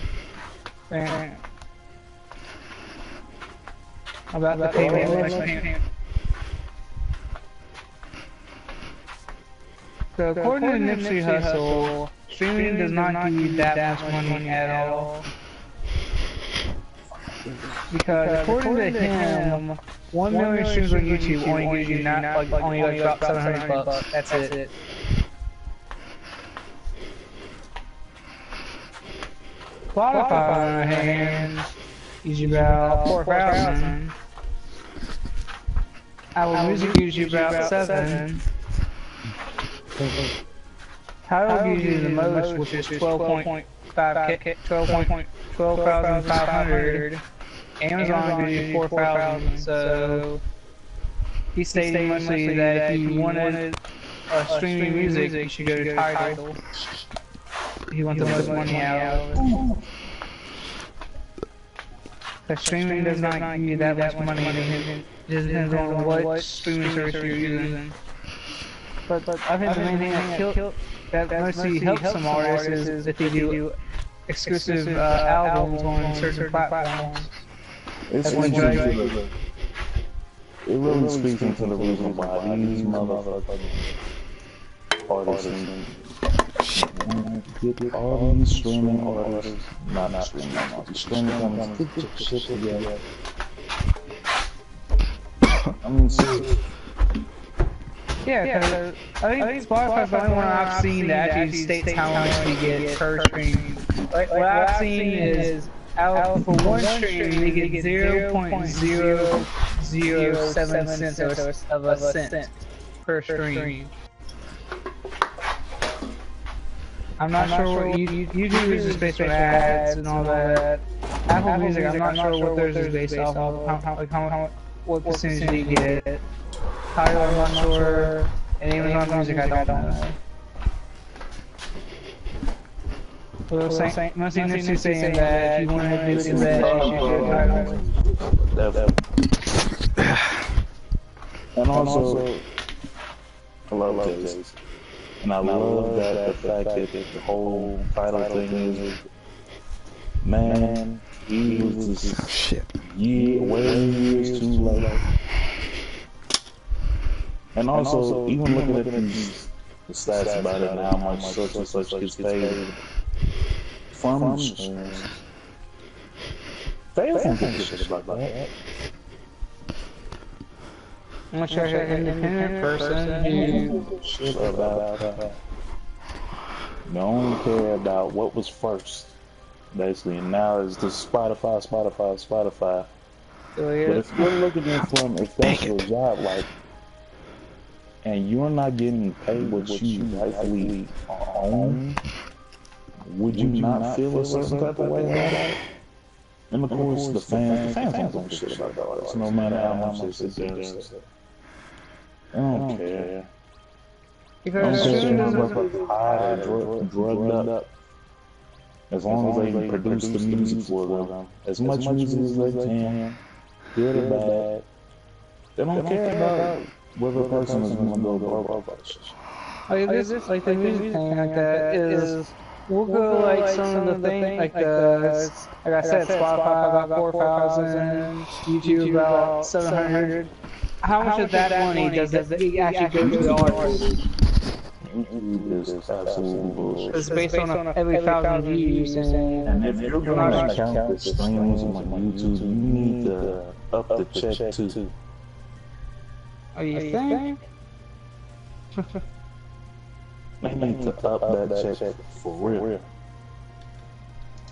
About the payment. So according to Nipsey Hussle, streaming does not give you that much money at all. Because according to him, 1 million streams on YouTube only gives you not like only like about $700. That's it. Spotify, on the other hand, gives you about 4,000. Apple Music gives you about 7. Tidal gives you the most, which is 12,500. Amazon gives you 4,000. So he's stating mostly that if you wanted streaming music, you should go to Tidal. If you want the most money out of it. Because streaming does not give you that much money. It just depends on what streaming service you're using. But I think the main thing that mostly helps some artists is if they do exclusive albums on certain platforms. It really speaks into the reason why these motherfuckers artists get all these streaming artists, not streaming artists, streaming companies, get your shit together. I mean, seriously. Yeah, because I think Spotify's the only one I've seen that actually states how much we get per stream. Like, what I've seen is, out for one stream, we get 0.007 cents of a cent per stream. I'm not sure what YouTube is just based on ads and all that. Apple Music, I'm not sure what theirs is based off of, what percentage they get. Tidal, I'm not sure. And Amazon Music, I don't know. Well, mostly Nipsey saying that if you want to do it in bed, you should go to Tidal. And also, I love this. And I love that the fact that the whole title thing is, man, he was just way years too late. And also, even looking at the stats about it and how much such and such gets paid from the streams, they don't give a shit about that. I'm gonna check an independent person who shit about that. They only care about what was first, basically, and now it's just Spotify. But if you're looking at it from, if that's your job, like, and you're not getting paid what you rightfully own, would you not feel a certain type of way about it? And of course, the fans don't give a shit about the artists, no matter how much they sit there and say. I don't care. because high or drugged up. As long as they produce the music for them, as much music as they can, good or bad, they don't care about whether a person is going to go broke. like this, like the music thing like that is, we'll go like some of the things like the, like I said, Spotify about 4,000, YouTube about 700. How much of that money does it actually go to the artist? It's absolutely bullshit. It's based on every 1,000 views, And if you're going to count the streams on YouTube, you need to up the check too. Oh, you think? They need to up that check for real.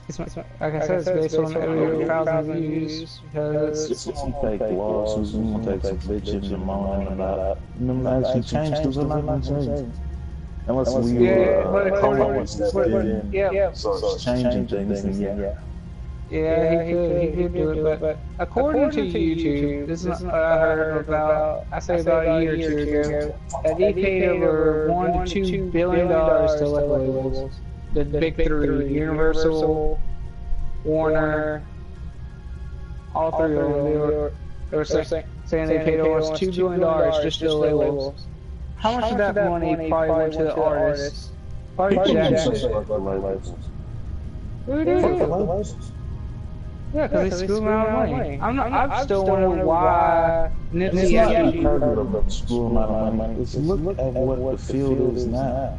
It's like I said, it's based on every 1,000 views, because It's some fake lawsuits, we gonna take some bitching and moaning about it. Them actually changed because they're not gonna change. Unless we so it's changing things, and he could do it, but according to YouTube, this is what I heard about, I say about a year or two ago, that they paid over $1 to $2 billion to labels. The big three, Universal, Warner, all three of them, they were saying they paid almost $2 billion just to the labels. How much of that money probably went to the artists? Probably Jackson. Who did? Yeah, because they screwed them out of money. I'm still wondering why Nipsey actually screw them out of money. Just look at what the field is now.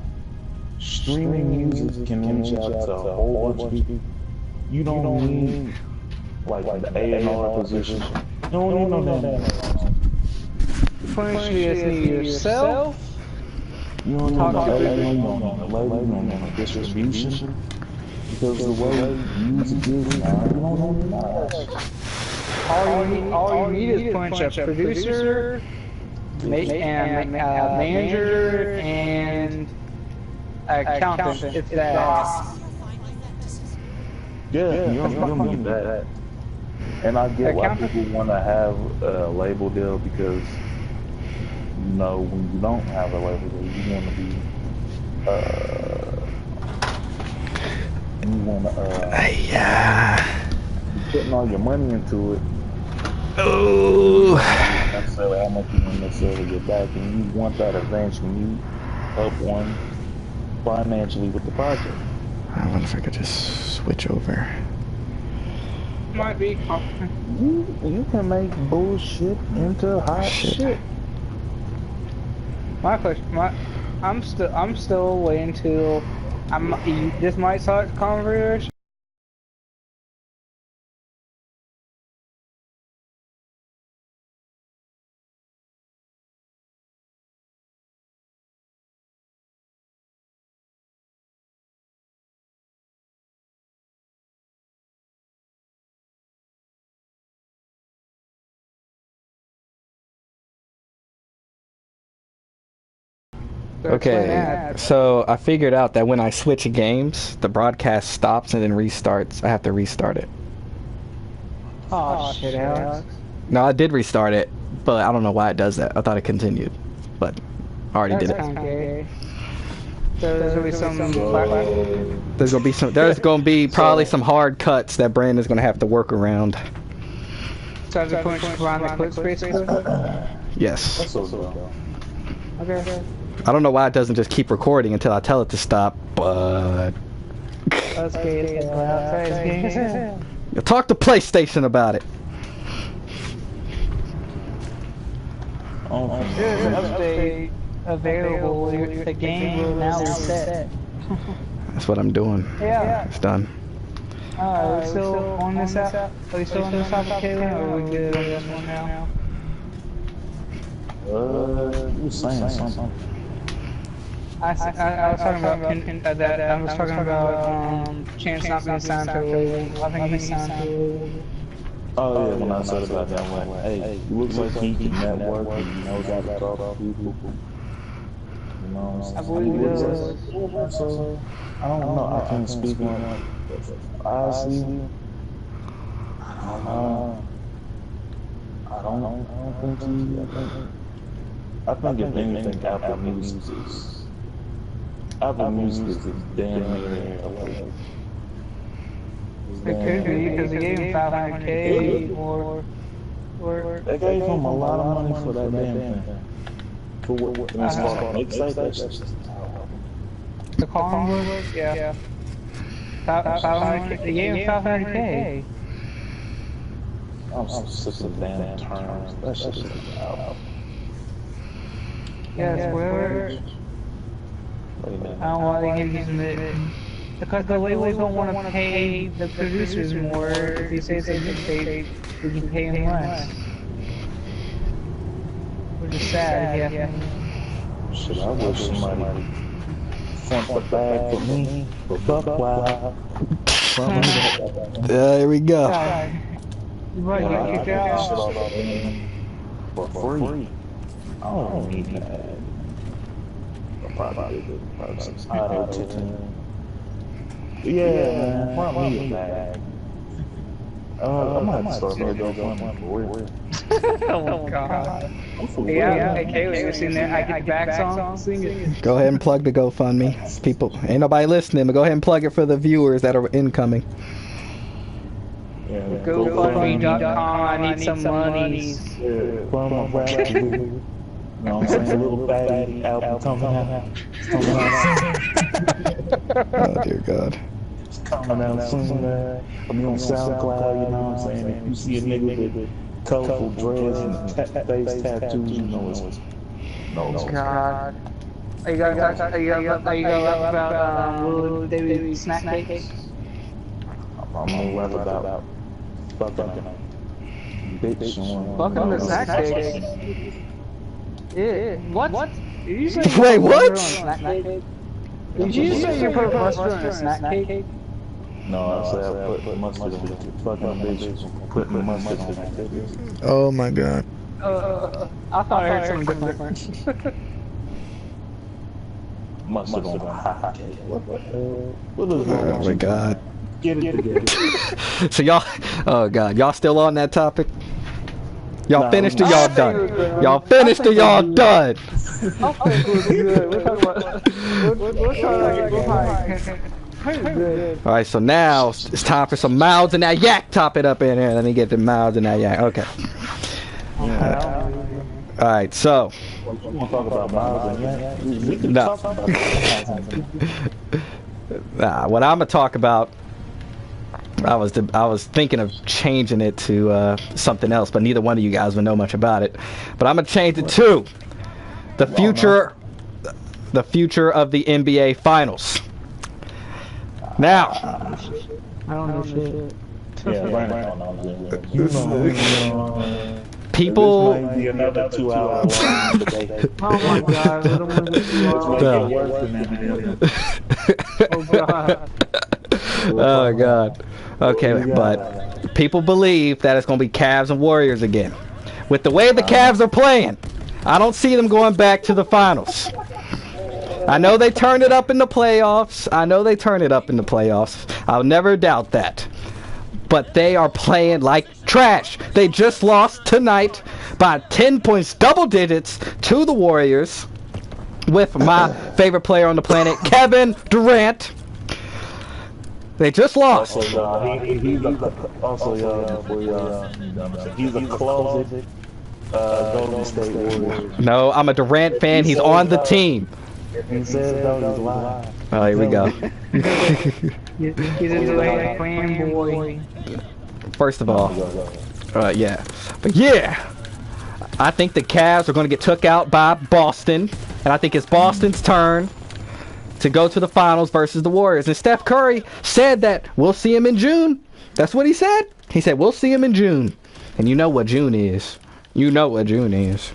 Streaming music can reach out to a whole bunch of people. You don't need like the A&R position. You don't need no damn. Punch yourself. You don't need no A&R, you don't need no label, you don't need no distribution. Because the way music is now, you don't need none of that. All you need is punch a producer, manager, and accountant. If that. Yeah, you don't need that. And I get why people want to have a label deal because, you know, when you don't have a label deal, you want to be, putting all your money into it. Oh. Necessarily how much you want to necessarily get back, and you want that advance when you help one financially with the project. I wonder if I could just switch over. Might be. You can make bullshit into hot shit. My question, I'm still waiting till this might start conversation. Okay, so I figured out that when I switch games, the broadcast stops and then restarts. I have to restart it. Oh shit, Alex. No, I did restart it, but I don't know why it does that. I thought it continued, but I already did it. Okay. So there's gonna be some. There's gonna be probably some hard cuts that Brandon's gonna have to work around. So I have to punch around the clip space. Yes. That's so dumb. Okay. I don't know why it doesn't just keep recording until I tell it to stop, but... Let's get it outside. Talk to PlayStation about it. There's an update available. The game will now reset. That's what I'm doing. Yeah. It's done. Are we still on this app? Are we still on this application, or are we good on this one now? You were saying something. I was talking about that. I was talking about Chainz not being signed to a label. I think he's signed to a label. Oh yeah, when I said about that one. Hey, it looks like he can network and he knows how to talk to people. You know, I believe he does. So I don't know. I can't speak on it. Honestly, I don't think he. I think if anything, Apple Music is damn near a label. It could be because they gave him $500K or they gave him a lot of money for that damn thing. For what it's called mixtape. the car was? Yeah. 500K. They gave him $500K. I'm so sick of the damn terms. That shit is out. Yes, whatever. I don't know why they give these because the labels don't want to pay the producers more. If they say it's a mixtape, we can pay them less. Which is sad, yeah. Shit, I wish somebody front the bag for me, for Buck Wild. There we go. You might get kicked out. For free. I don't need that. Probably some auto-tune. Yeah, man, front me a bag. I might have to start my GoFundMe for real. Oh god. Yeah, hey Kaylee, you seen that I Get Back song? Sing it. Go ahead and plug the GoFundMe. People, ain't nobody listening, but go ahead and plug it for the viewers that are incoming. Yeah, GoFundMe.com, I need some money. From my rap. You know what I'm saying? A little fatty album coming out. Oh dear God. It's coming out soon, man. I'll be on SoundCloud, you know what I'm saying? If you see a nigga with colorful dreads and face tattoos, you know it's God. Are you gonna talk about Little David snack cakes? I'm gonna rap about fucking bitch. Fucking the snack cake. Yeah. What? Did you say Wait, what? Did you say you put mustard on a snack cake? No, I said I put mustard on it. Fucking bitch. Putting mustard on it. Oh my god. I thought I heard something different. Mustard on hot cake. What is wrong? Oh my god. Get it together. So y'all, oh god, y'all still on that topic? Y'all Nah, finished or I y'all think done? it was good. Y'all finished or y'all done? I think it was good. We're talking about. We're trying to get good. All right, so now it's time for some mouths and that yak. Top it up in here. Let me get the mouths and that yak. Okay. All right, so. You want to talk about miles and yak? We can No. talk about that. What I'm gonna talk about. I was thinking of changing it to something else, but neither one of you guys would know much about it. But I'm gonna change it to the future of the NBA Finals. Now, I don't know shit. Yeah, Brandon don't know. people. This might be another 2 hour long debate. Oh my god, I don't want to be It's No. making it worse than Eminem. Oh god. Oh god. Okay, but people believe that it's gonna be Cavs and Warriors again. With the way the Cavs are playing, I don't see them going back to the finals. I know they turned it up in the playoffs. I'll never doubt that. But they are playing like trash. They just lost tonight by 10 points, double digits, to the Warriors with my favorite player on the planet, Kevin Durant. They just lost. He's a closet Golden State Warrior. No, I'm a Durant fan. He's on the team. He says though he's lying. Oh, here we go. He's a delayed clan boy. First of all, yeah. But yeah, I think the Cavs are going to get took out by Boston. And I think it's Boston's turn to go to the finals versus the Warriors. And Steph Curry said that we'll see him in June. That's what he said. He said we'll see him in June. And you know what June is. You know what June is.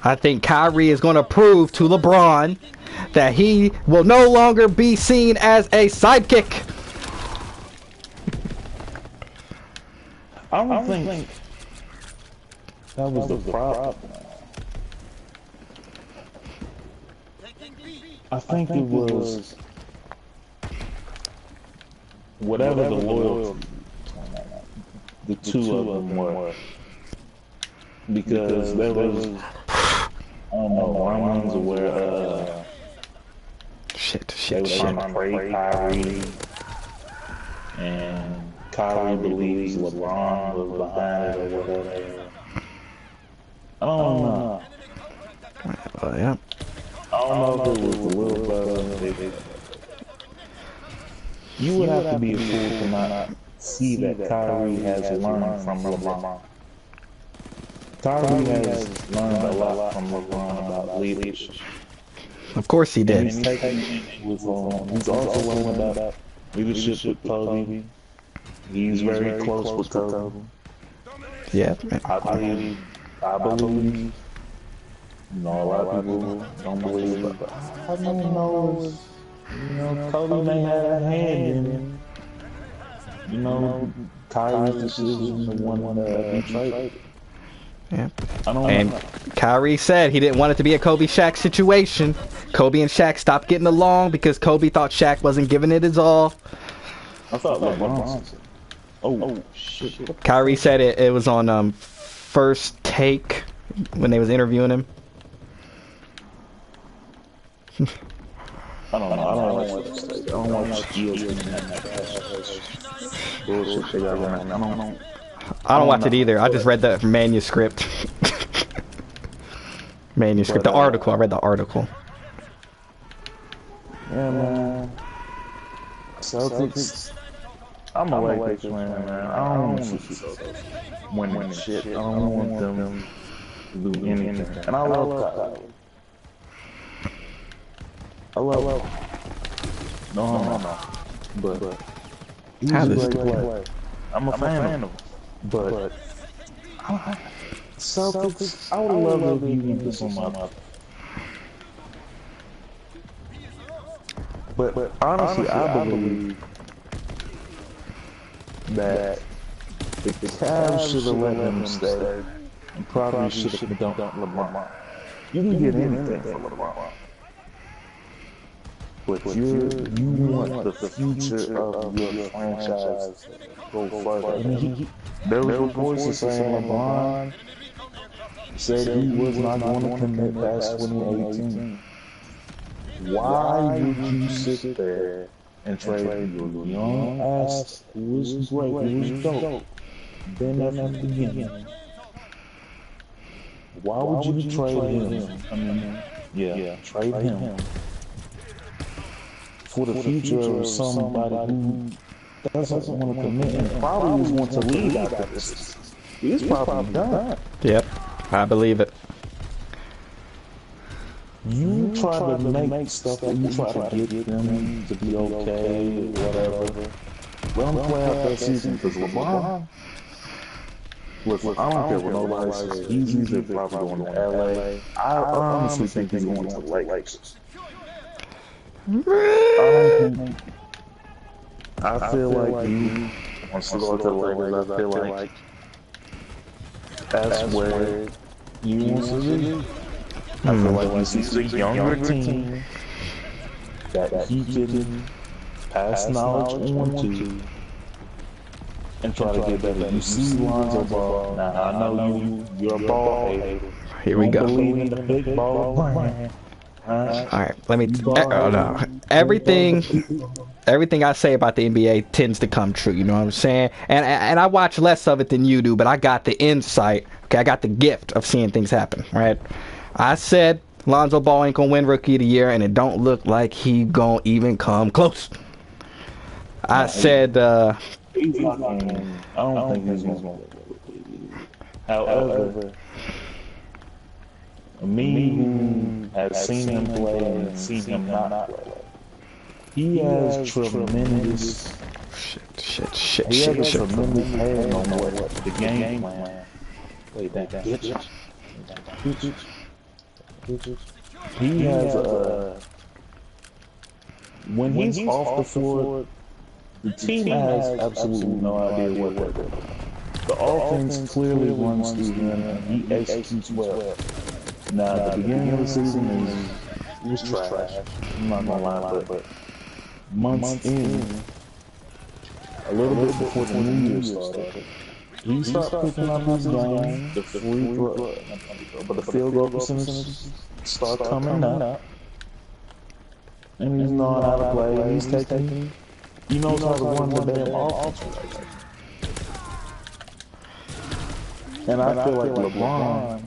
I think Kyrie is going to prove to LeBron that he will no longer be seen as a sidekick. I don't think that was the problem. I think it was whatever the loyalty the two of them were. Because there was, I don't know, rumors where they were trying to trade Kyrie, and Kyrie believes LeBron was behind it or whatever. I don't know. Oh, yeah. I don't know if it was the little brother. You would have to be a fool to not see that Kyrie has learned from LeBron. Kyrie has learned a lot from LeBron about leadership. Of course he did. He's also learned about leadership with Kobe. He's very close with Kobe. Yeah. I believe. You know, a lot of people don't believe it, but I don't know. You know, Kobe may have a hand in, you know, Kyrie's decision to want to be traded. Yeah. I don't And know. Kyrie said he didn't want it to be a Kobe-Shaq situation. Kobe and Shaq stopped getting along because Kobe thought Shaq wasn't giving it his all. I thought LeBron said, oh shit. Kyrie said it was on First Take when they was interviewing him. I don't know. I don't watch bullshit they got running. I don't watch it either. I just read the manuscript. The article. I read the article. Yeah, man. Celtics. I'm a Lakers fan, man. I don't want to see Celtics winning shit. I don't want them to do anything. And I love Kyrie. I love him. No. But he's How a this great player. I'm a fan of him. But Celtics, I would love if you went to somebody. But honestly, I believe that the Cavs should have let him stay and probably should have dumped Lamar. You can get anything for Lamar. But you want the future of your franchise to go further. I mean, there were voices saying LeBron said he was not going to commit past 2018. Why would you sit there and trade your young ass, who was great, who was dope, been there from the beginning? Why would you trade him? I mean, trade him for the future of somebody who doesn't want to commit and probably wants to leave after this. He's probably done. Yep, I believe it. You try to make stuff that you try to get them to be okay, whatever. Let them play out that season because LeBron. Look, I don't care what nobody says. He's either probably going to LA. I honestly think he's going to the Lakers. I feel like he wants to go to the Lakers. I feel like that's where he wants to be. I feel like he sees a younger team that he can pass knowledge on to and try to get better. You see Lonzo Ball. Now, I know you're a ball hater. Here we go. Believe in the big ball brand. Alright, let me... no. Everything I say about the NBA tends to come true, you know what I'm saying? And I watch less of it than you do, but I got the insight, okay? I got the gift of seeing things happen, right? I said Lonzo Ball ain't gonna win Rookie of the Year, and it don't look like he gonna even come close. I said, I don't think he's gonna win. However, me who has seen him play and seen him not play, he has tremendous. He has a tremendous hand on the game plan. Wait, that bitch. He has when he's off the floor, the team has absolutely no idea what they're doing. The offense clearly runs through him and he executes well. Now, at the beginning of the season, he was trash. I'm not gonna lie, but months in, a little bit before the New Year started, he started picking up his game, the free throw, but the field goal percentage start coming up, and he's knowing how to play. He's taking, he knows how to run the damn offense. And I feel like LeBron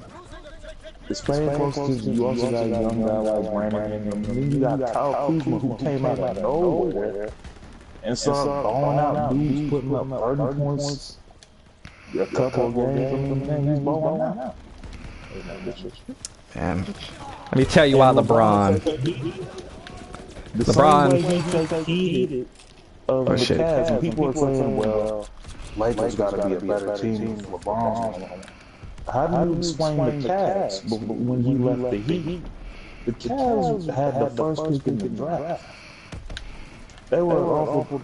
is playing close to you. Also got a young guy like Brandon, and then you got Kyle Kuzma who came out of nowhere and started balling out dudes, putting up 30 points. A couple of games, and he's balling out. man, let me tell you why LeBron. Oh shit. And people are saying, well, Lakers got to be a better team than LeBron. How do you explain the Cavs when he left the Heat? The Cavs had the first pick in the draft. They were an awful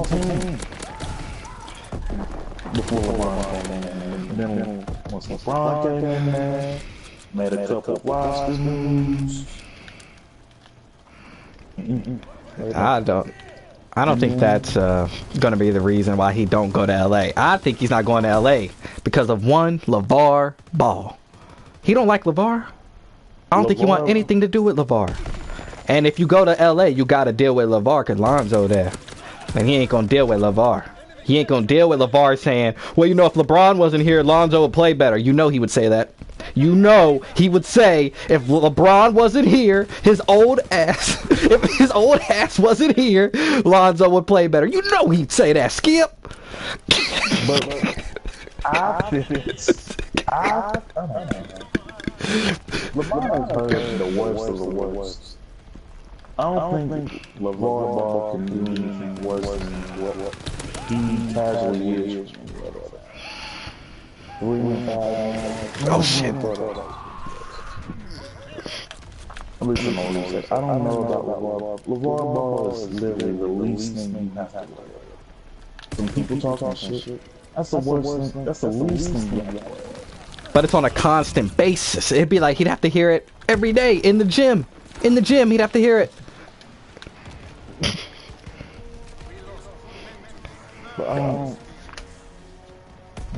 team before LeBron came in. And then once LeBron came in there, made a couple of roster moves. I don't think that's going to be the reason why he don't go to L.A. I think he's not going to L.A. because of one, LeVar Ball. He don't like LeVar. I don't think he want anything to do with LeVar. And if you go to L.A., you got to deal with LeVar because Lonzo there. And he ain't going to deal with LeVar. He ain't going to deal with LeVar saying, well, you know, if LeBron wasn't here, Lonzo would play better. You know he would say that. You know he would say, if LeBron wasn't here, his old ass, if his old ass wasn't here, Lonzo would play better. You know he'd say that, Skip. But Lamar has heard the worst of the worst. I don't think LeVar Ball can do anything worse than what he casually is. 3 and 5. Oh shit. At least I don't know about LeVar. LeVar Ball is literally the least thing you have to worry about. When people talking shit, that's the worst thing. That's the least thing you have to worry about. But it's on a constant basis. It'd be like he'd have to hear it every day in the gym. In the gym, he'd have to hear it. But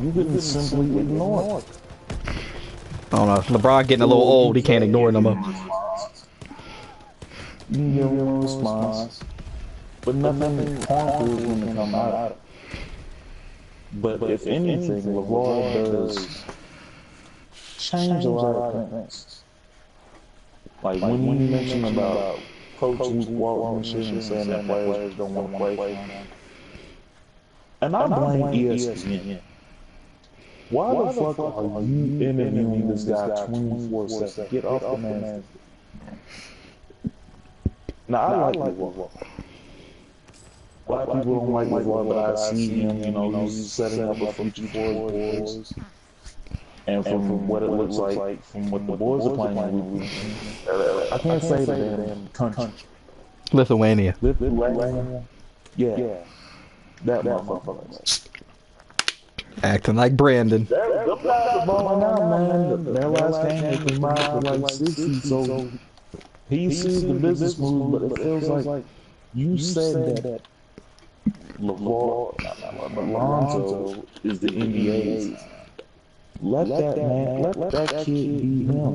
you can simply ignore it. I don't know. LeBron getting a little old. He can't ignore it no more. You can give him a response, but nothing harmful is going to come out of it. But if anything, LeVar does change a lot of things. Like when you mention about coaches walking shit and saying that players don't want to play for him. And I blame ESPN. Why the fuck are you interviewing this guy 24/7? Get off the man. Now I like LeVar. A lot of people don't like LeVar, but I see him, he's setting up a future for his boys. And from what it looks like, from what the boys are playing, I can't say the damn country. Lithuania. Yeah. That motherfucker. Acting like Brandon. They're balling out, man. Their last game they came out for like 60, so he sees the business move, but it feels like you said that Lonzo is the NBA. Let that kid be him.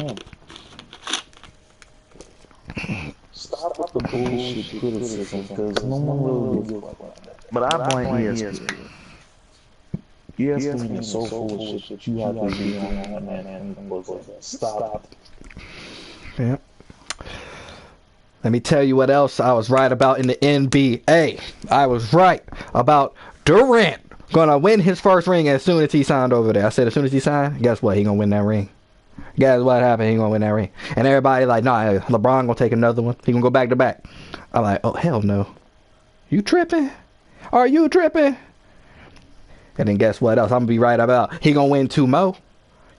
Stop with the bullshit criticism, because no one really gives a fuck about that. But I blame ESPN. ESPN is so full of shit that you have to be on that man and stop. Yeah. Let me tell you what else I was right about in the NBA. I was right about Durant gonna win his first ring as soon as he signed over there. I said as soon as he signed, guess what? He gonna win that ring. Guess what happened? He gonna win that ring. And everybody like, nah, LeBron gonna take another one. He gonna go back to back. I'm like, oh hell no. You tripping? Are you tripping? And then guess what else? I'm gonna be right about. He gonna win 2 more.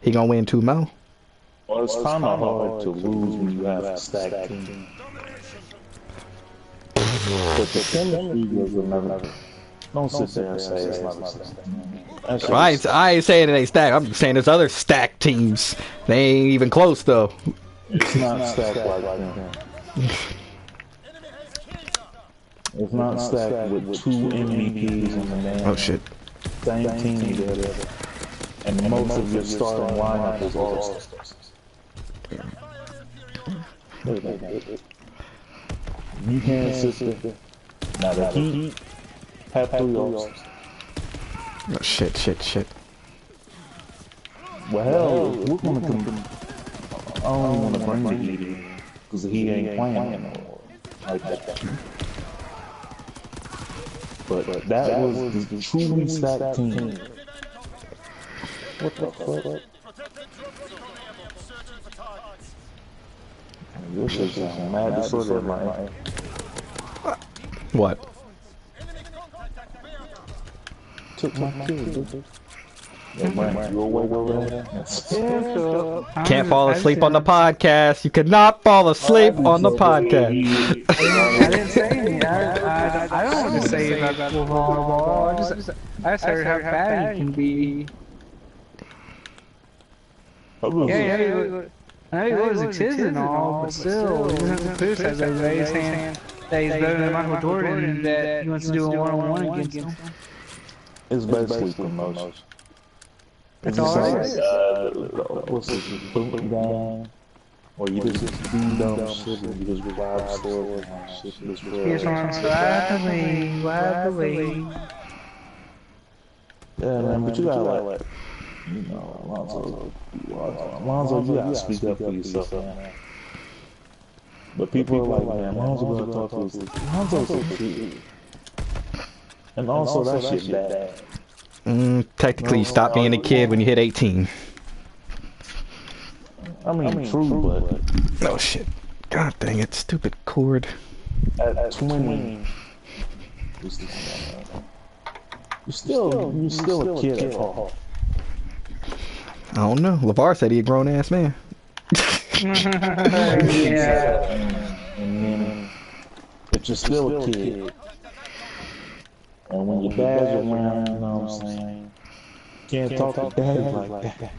He gonna win 2 more. Well, it's kind of hard to lose when you have a stacked team. But the chemistry was another. Don't sit there and say it's not a stacked team. I ain't saying it ain't stacked. I'm saying there's other stacked teams. They ain't even close though. It's not stacked like that. It's not stacked with 2 MVPs in the man. Oh shit. Same team together. And most of your starting lineup is all-stars. You can't sit there. Now the Heat have 3 all-stars. Oh shit. Well, hell, we're gonna come. I don't even want to bring the Heat in because the Heat ain't playing anymore like that. But that was the truly stacked team. What the fuck? This shit sounds mad disordered, man. What? Took my kid, dude. Yeah, man, you awake over there? Can't fall asleep on the podcast. You cannot fall asleep on the podcast. I didn't say anything. I don't want to say about volleyball. I just heard how bad it can be. Yeah. I know he was a kid and all, but still, he doesn't have to criticize everybody saying that he's better than Michael Jordan and that he wants to do a one-on-one against him. It's basically promotion. That's all it is. What's this? Boom down. Or you just do dumb shit and you just grab stories and shit. Here's one rapidly. Yeah, man, but you gotta like, Lonzo, you gotta speak up for yourself, man. But people are like, man, Lonzo gonna talk to us. Lonzo's a kid. And also, that shit bad. Technically, you stop being a kid when you hit 18. I mean, true, but Oh shit! God dang it! Stupid cord. at 20, you're still a kid at heart. I don't know. LeVar said he a grown ass man. Yeah. And then, but you're still a kid. And when your dad's around, you know what I'm saying? Can't talk to dad like that.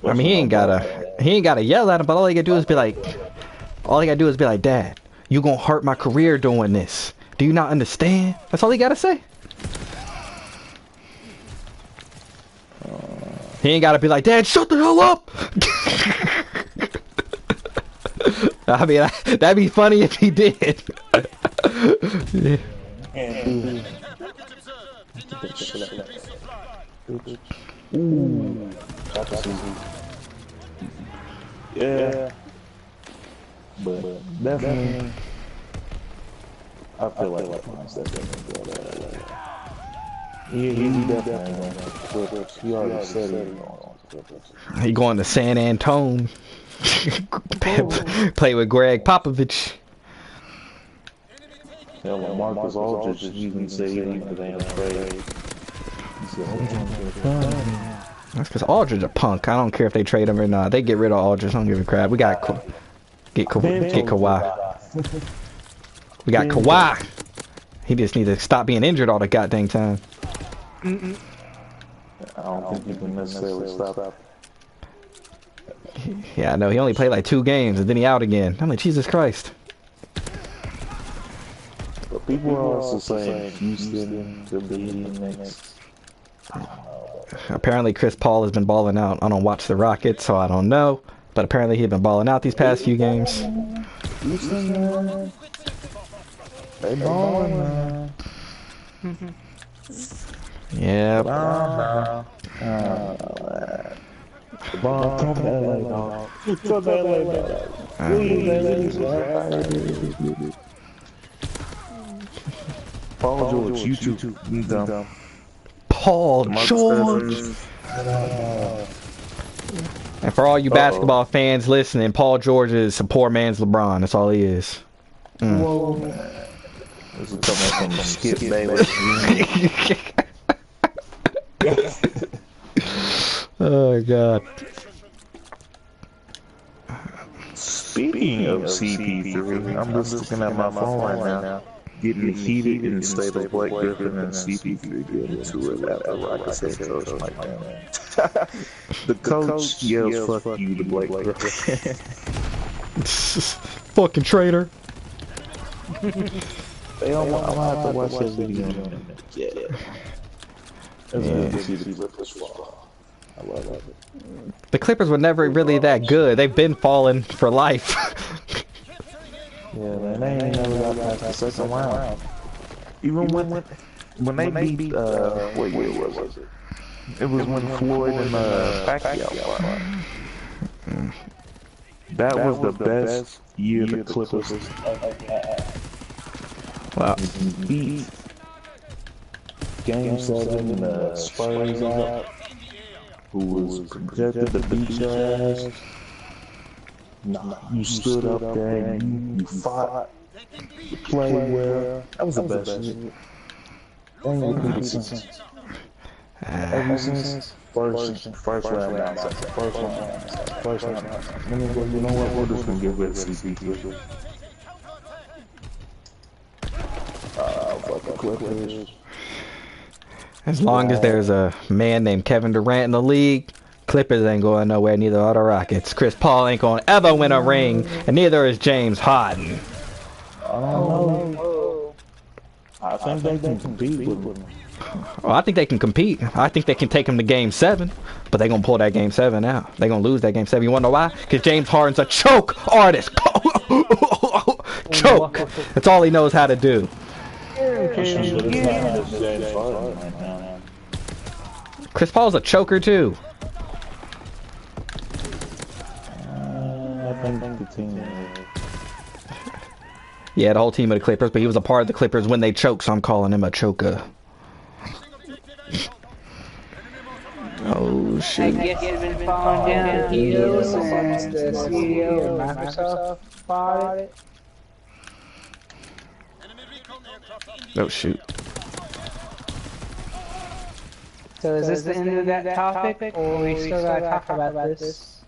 I mean, he ain't gotta yell at him, but all he gotta do is be like, Dad, you gonna hurt my career doing this. Do you not understand? That's all he gotta say. He ain't gotta be like, Dad, shut the hell up. I mean, that'd be funny if he did. Ooh. Yeah. But definitely, I feel like mine's definitely good. He definitely. He already said it. He going to San Antone. Play with Greg Popovich. Yeah, Lamar was all just even say he ain't afraid. That's because Aldridge a punk. I don't care if they trade him or not. They get rid of Aldridge. I don't give a crap. We got get Kawhi. We got Kawhi. He just needs to stop being injured all the goddamn time. I don't think he can necessarily stop. Yeah, I know. He only played like 2 games and then he out again. I'm like, Jesus Christ. But people are also saying Houston could be next. Apparently Chris Paul has been balling out. I don't watch the Rockets, so I don't know. But apparently he's been balling out these past few games. Houston, man. They balling, man. Yeah. The ball come to LA, dog. Come to LA, dog. Paul George, you too. Dumb. Paul George. And for all you basketball fans listening, Paul George is a poor man's LeBron. That's all he is. Whoa. This is coming from Skip Bayless. Oh God. Speaking of CP3, I'm just looking at my phone right now. Getting heated in the state of Blake Griffin and CP3 getting into it after Rockets head coach Mike D'Antoni. The coach yells "fuck you" to Blake Griffin. Fucking traitor. They don't want. I'm gonna have to watch that video. Yeah. It's good to see the Clippers fall. I love it. The Clippers were never really that good. They've been falling for life. Yeah, man, they ain't never got past the second round. Even when they beat what year was it? It was when Floyd and Pacquiao fought. That was the best year the Clippers ever had. Wow. Beat Game 7 the Spurs out, who was projected to beat your ass. Nah, you stood up there, you fought, you played well. That was the best shit. They ain't repeated since. Ever since first round outside. First round outside. Let me go, you know what, we're just gonna get rid of CP3. Fuck the Clippers. As long as there's a man named Kevin Durant in the league, Clippers ain't going nowhere, neither are the Rockets. Chris Paul ain't going to ever win a ring, and neither is James Harden. I don't know. I think they can compete with them. Oh, I think they can compete. I think they can take him to Game 7, but they're going to pull that Game 7 out. They're going to lose that Game 7. You want to know why? Because James Harden's a choke artist. Choke. That's all he knows how to do. Chris Paul's a choker, too. Yeah, the whole team of the Clippers, but he was a part of the Clippers when they choked, so I'm calling him a choker. Oh I shit. guess you've been falling down the hill since the CEO of Microsoft bought it. Oh shoot. So is this the end of that topic, or we still gotta talk about this?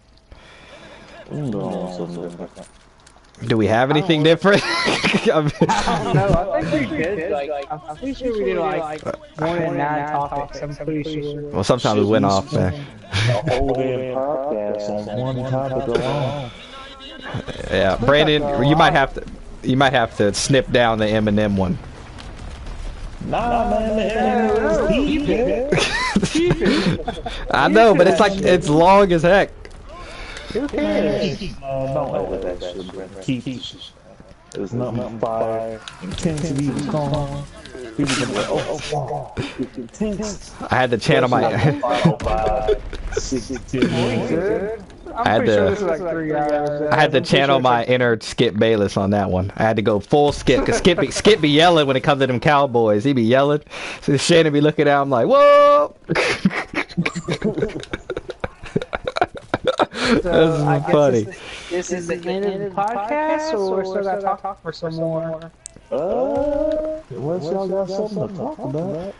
Do we have anything different? I don't know. I think we did. I'm pretty sure we did like more than 9 topics. I'm pretty sure. Well, sometimes we went off there. A whole damn podcast on one topic alone. Yeah, Brandon, you might have to snip down the Eminem one. Nah, man, I know, but it's long as heck. Who cares? Don't let that shit, Brent. Keep there's nothing fire. Intensity was going on. People gonna be like, oh, it's intense. I had to channel my. I had to channel my inner Skip Bayless on that one. I had to go full Skip, because Skip be yelling when it comes to them Cowboys. He be yelling. So Shannon be looking at him like, whoa! So That's funny. This is the end of the podcast, or we're still gotta talk for some more? Unless y'all got something to talk about.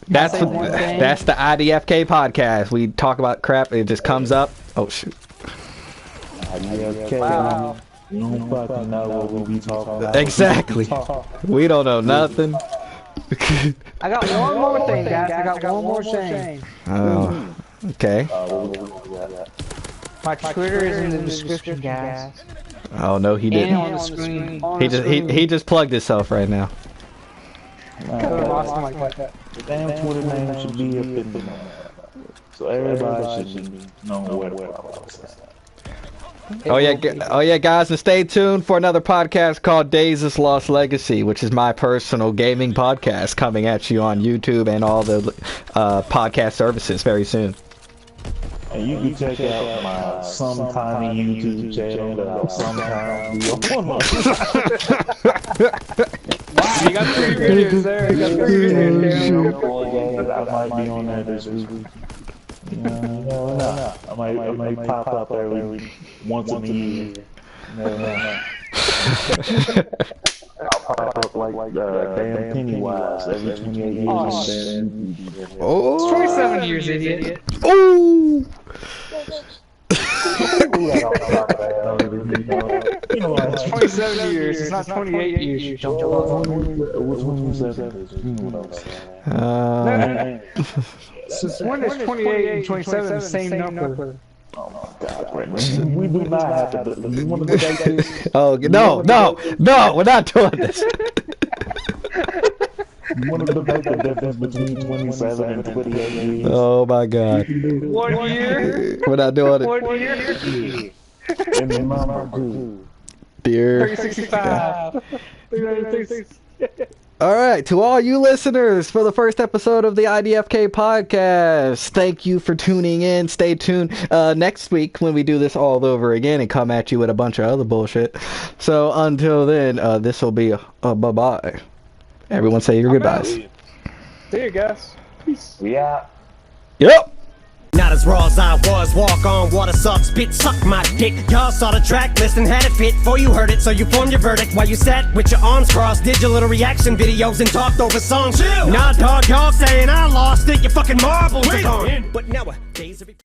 That's the IDFK podcast. We talk about crap. It just comes up. Oh shoot. IDFK. Wow. You don't fucking know what we be talking about. Exactly. We don't know nothing. I got one more thing, guys. I got one more thing. Oh, okay. My Twitter is in the description, guys. Oh no, he And didn't. on the screen. He just plugged himself right now. Awesome like that. The damn Twitter name should be up in the so everybody should know where to follow us. Oh yeah, guys, and stay tuned for another podcast called Days' Lost Legacy, which is my personal gaming podcast coming at you on YouTube and all the podcast services very soon. And you can check out my sometime YouTube channel that I'll sometime be on. You got 3 videos there. You got 3 videos there. I might be on there this week. No. I might pop up every once in a year. No. I'll pop up like damn Pennywise every 28 years. Oh, It's 27 years, idiot. oh. It's 27 years. It's not 28 years. You don't know. Which one you said? Since when is 28 and 27 the same number? Oh my God, Brandon. We do not have to. You want to debate this? Oh no, we're not doing this. You want to debate the difference between 27 and 28 years? Oh my God. 1 year? We're not doing it. 1 year? And the number 2. Dear. 365. 336. Alright, to all you listeners for the first episode of the IDFK Podcast, thank you for tuning in. Stay tuned next week when we do this all over again and come at you with a bunch of other bullshit. So until then, this will be a bye-bye. Everyone say your goodbyes. See you guys. Peace. We out. Yep. Not as raw as I was, walk on water, suck, spit, suck my dick. Y'all saw the track list and had it fit before you heard it, so you formed your verdict while you sat with your arms crossed, did your little reaction videos and talked over songs. Chill. Nah, dog, y'all saying I lost it, your fucking marbles are gone. But nowadays every